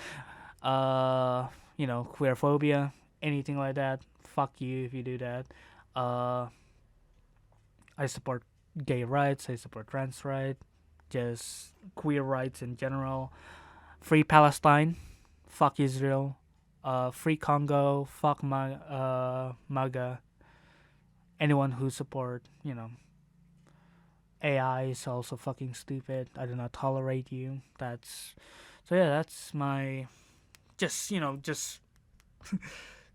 uh, queerphobia, anything like that. Fuck you if you do that. Uh, I support gay rights. I support trans rights. Just queer rights in general. Free Palestine. Fuck Israel. Free Congo. Fuck MAGA. Anyone who support, AI is also fucking stupid. I do not tolerate you. That's my just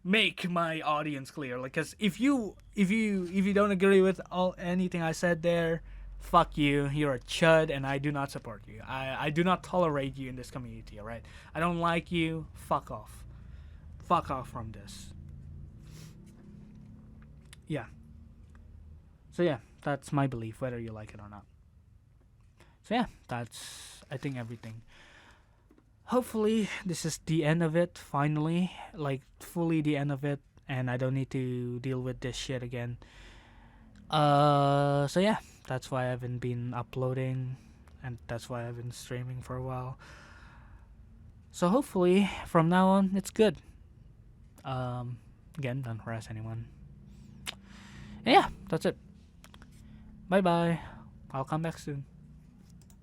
make my audience clear. Like, cause if you don't agree with anything I said there, fuck you. You're a chud, and I do not support you. I do not tolerate you in this community. All right. I don't like you. Fuck off. Fuck off from this. Yeah. So yeah, that's my belief, whether you like it or not. So yeah, that's I think everything. Hopefully this is the end of it finally, like fully the end of it, and I don't need to deal with this shit again. So yeah, that's why I haven't been uploading, and that's why I've been streaming for a while. So hopefully from now on it's good. Again, don't harass anyone. And yeah, that's it. Bye bye. I'll come back soon.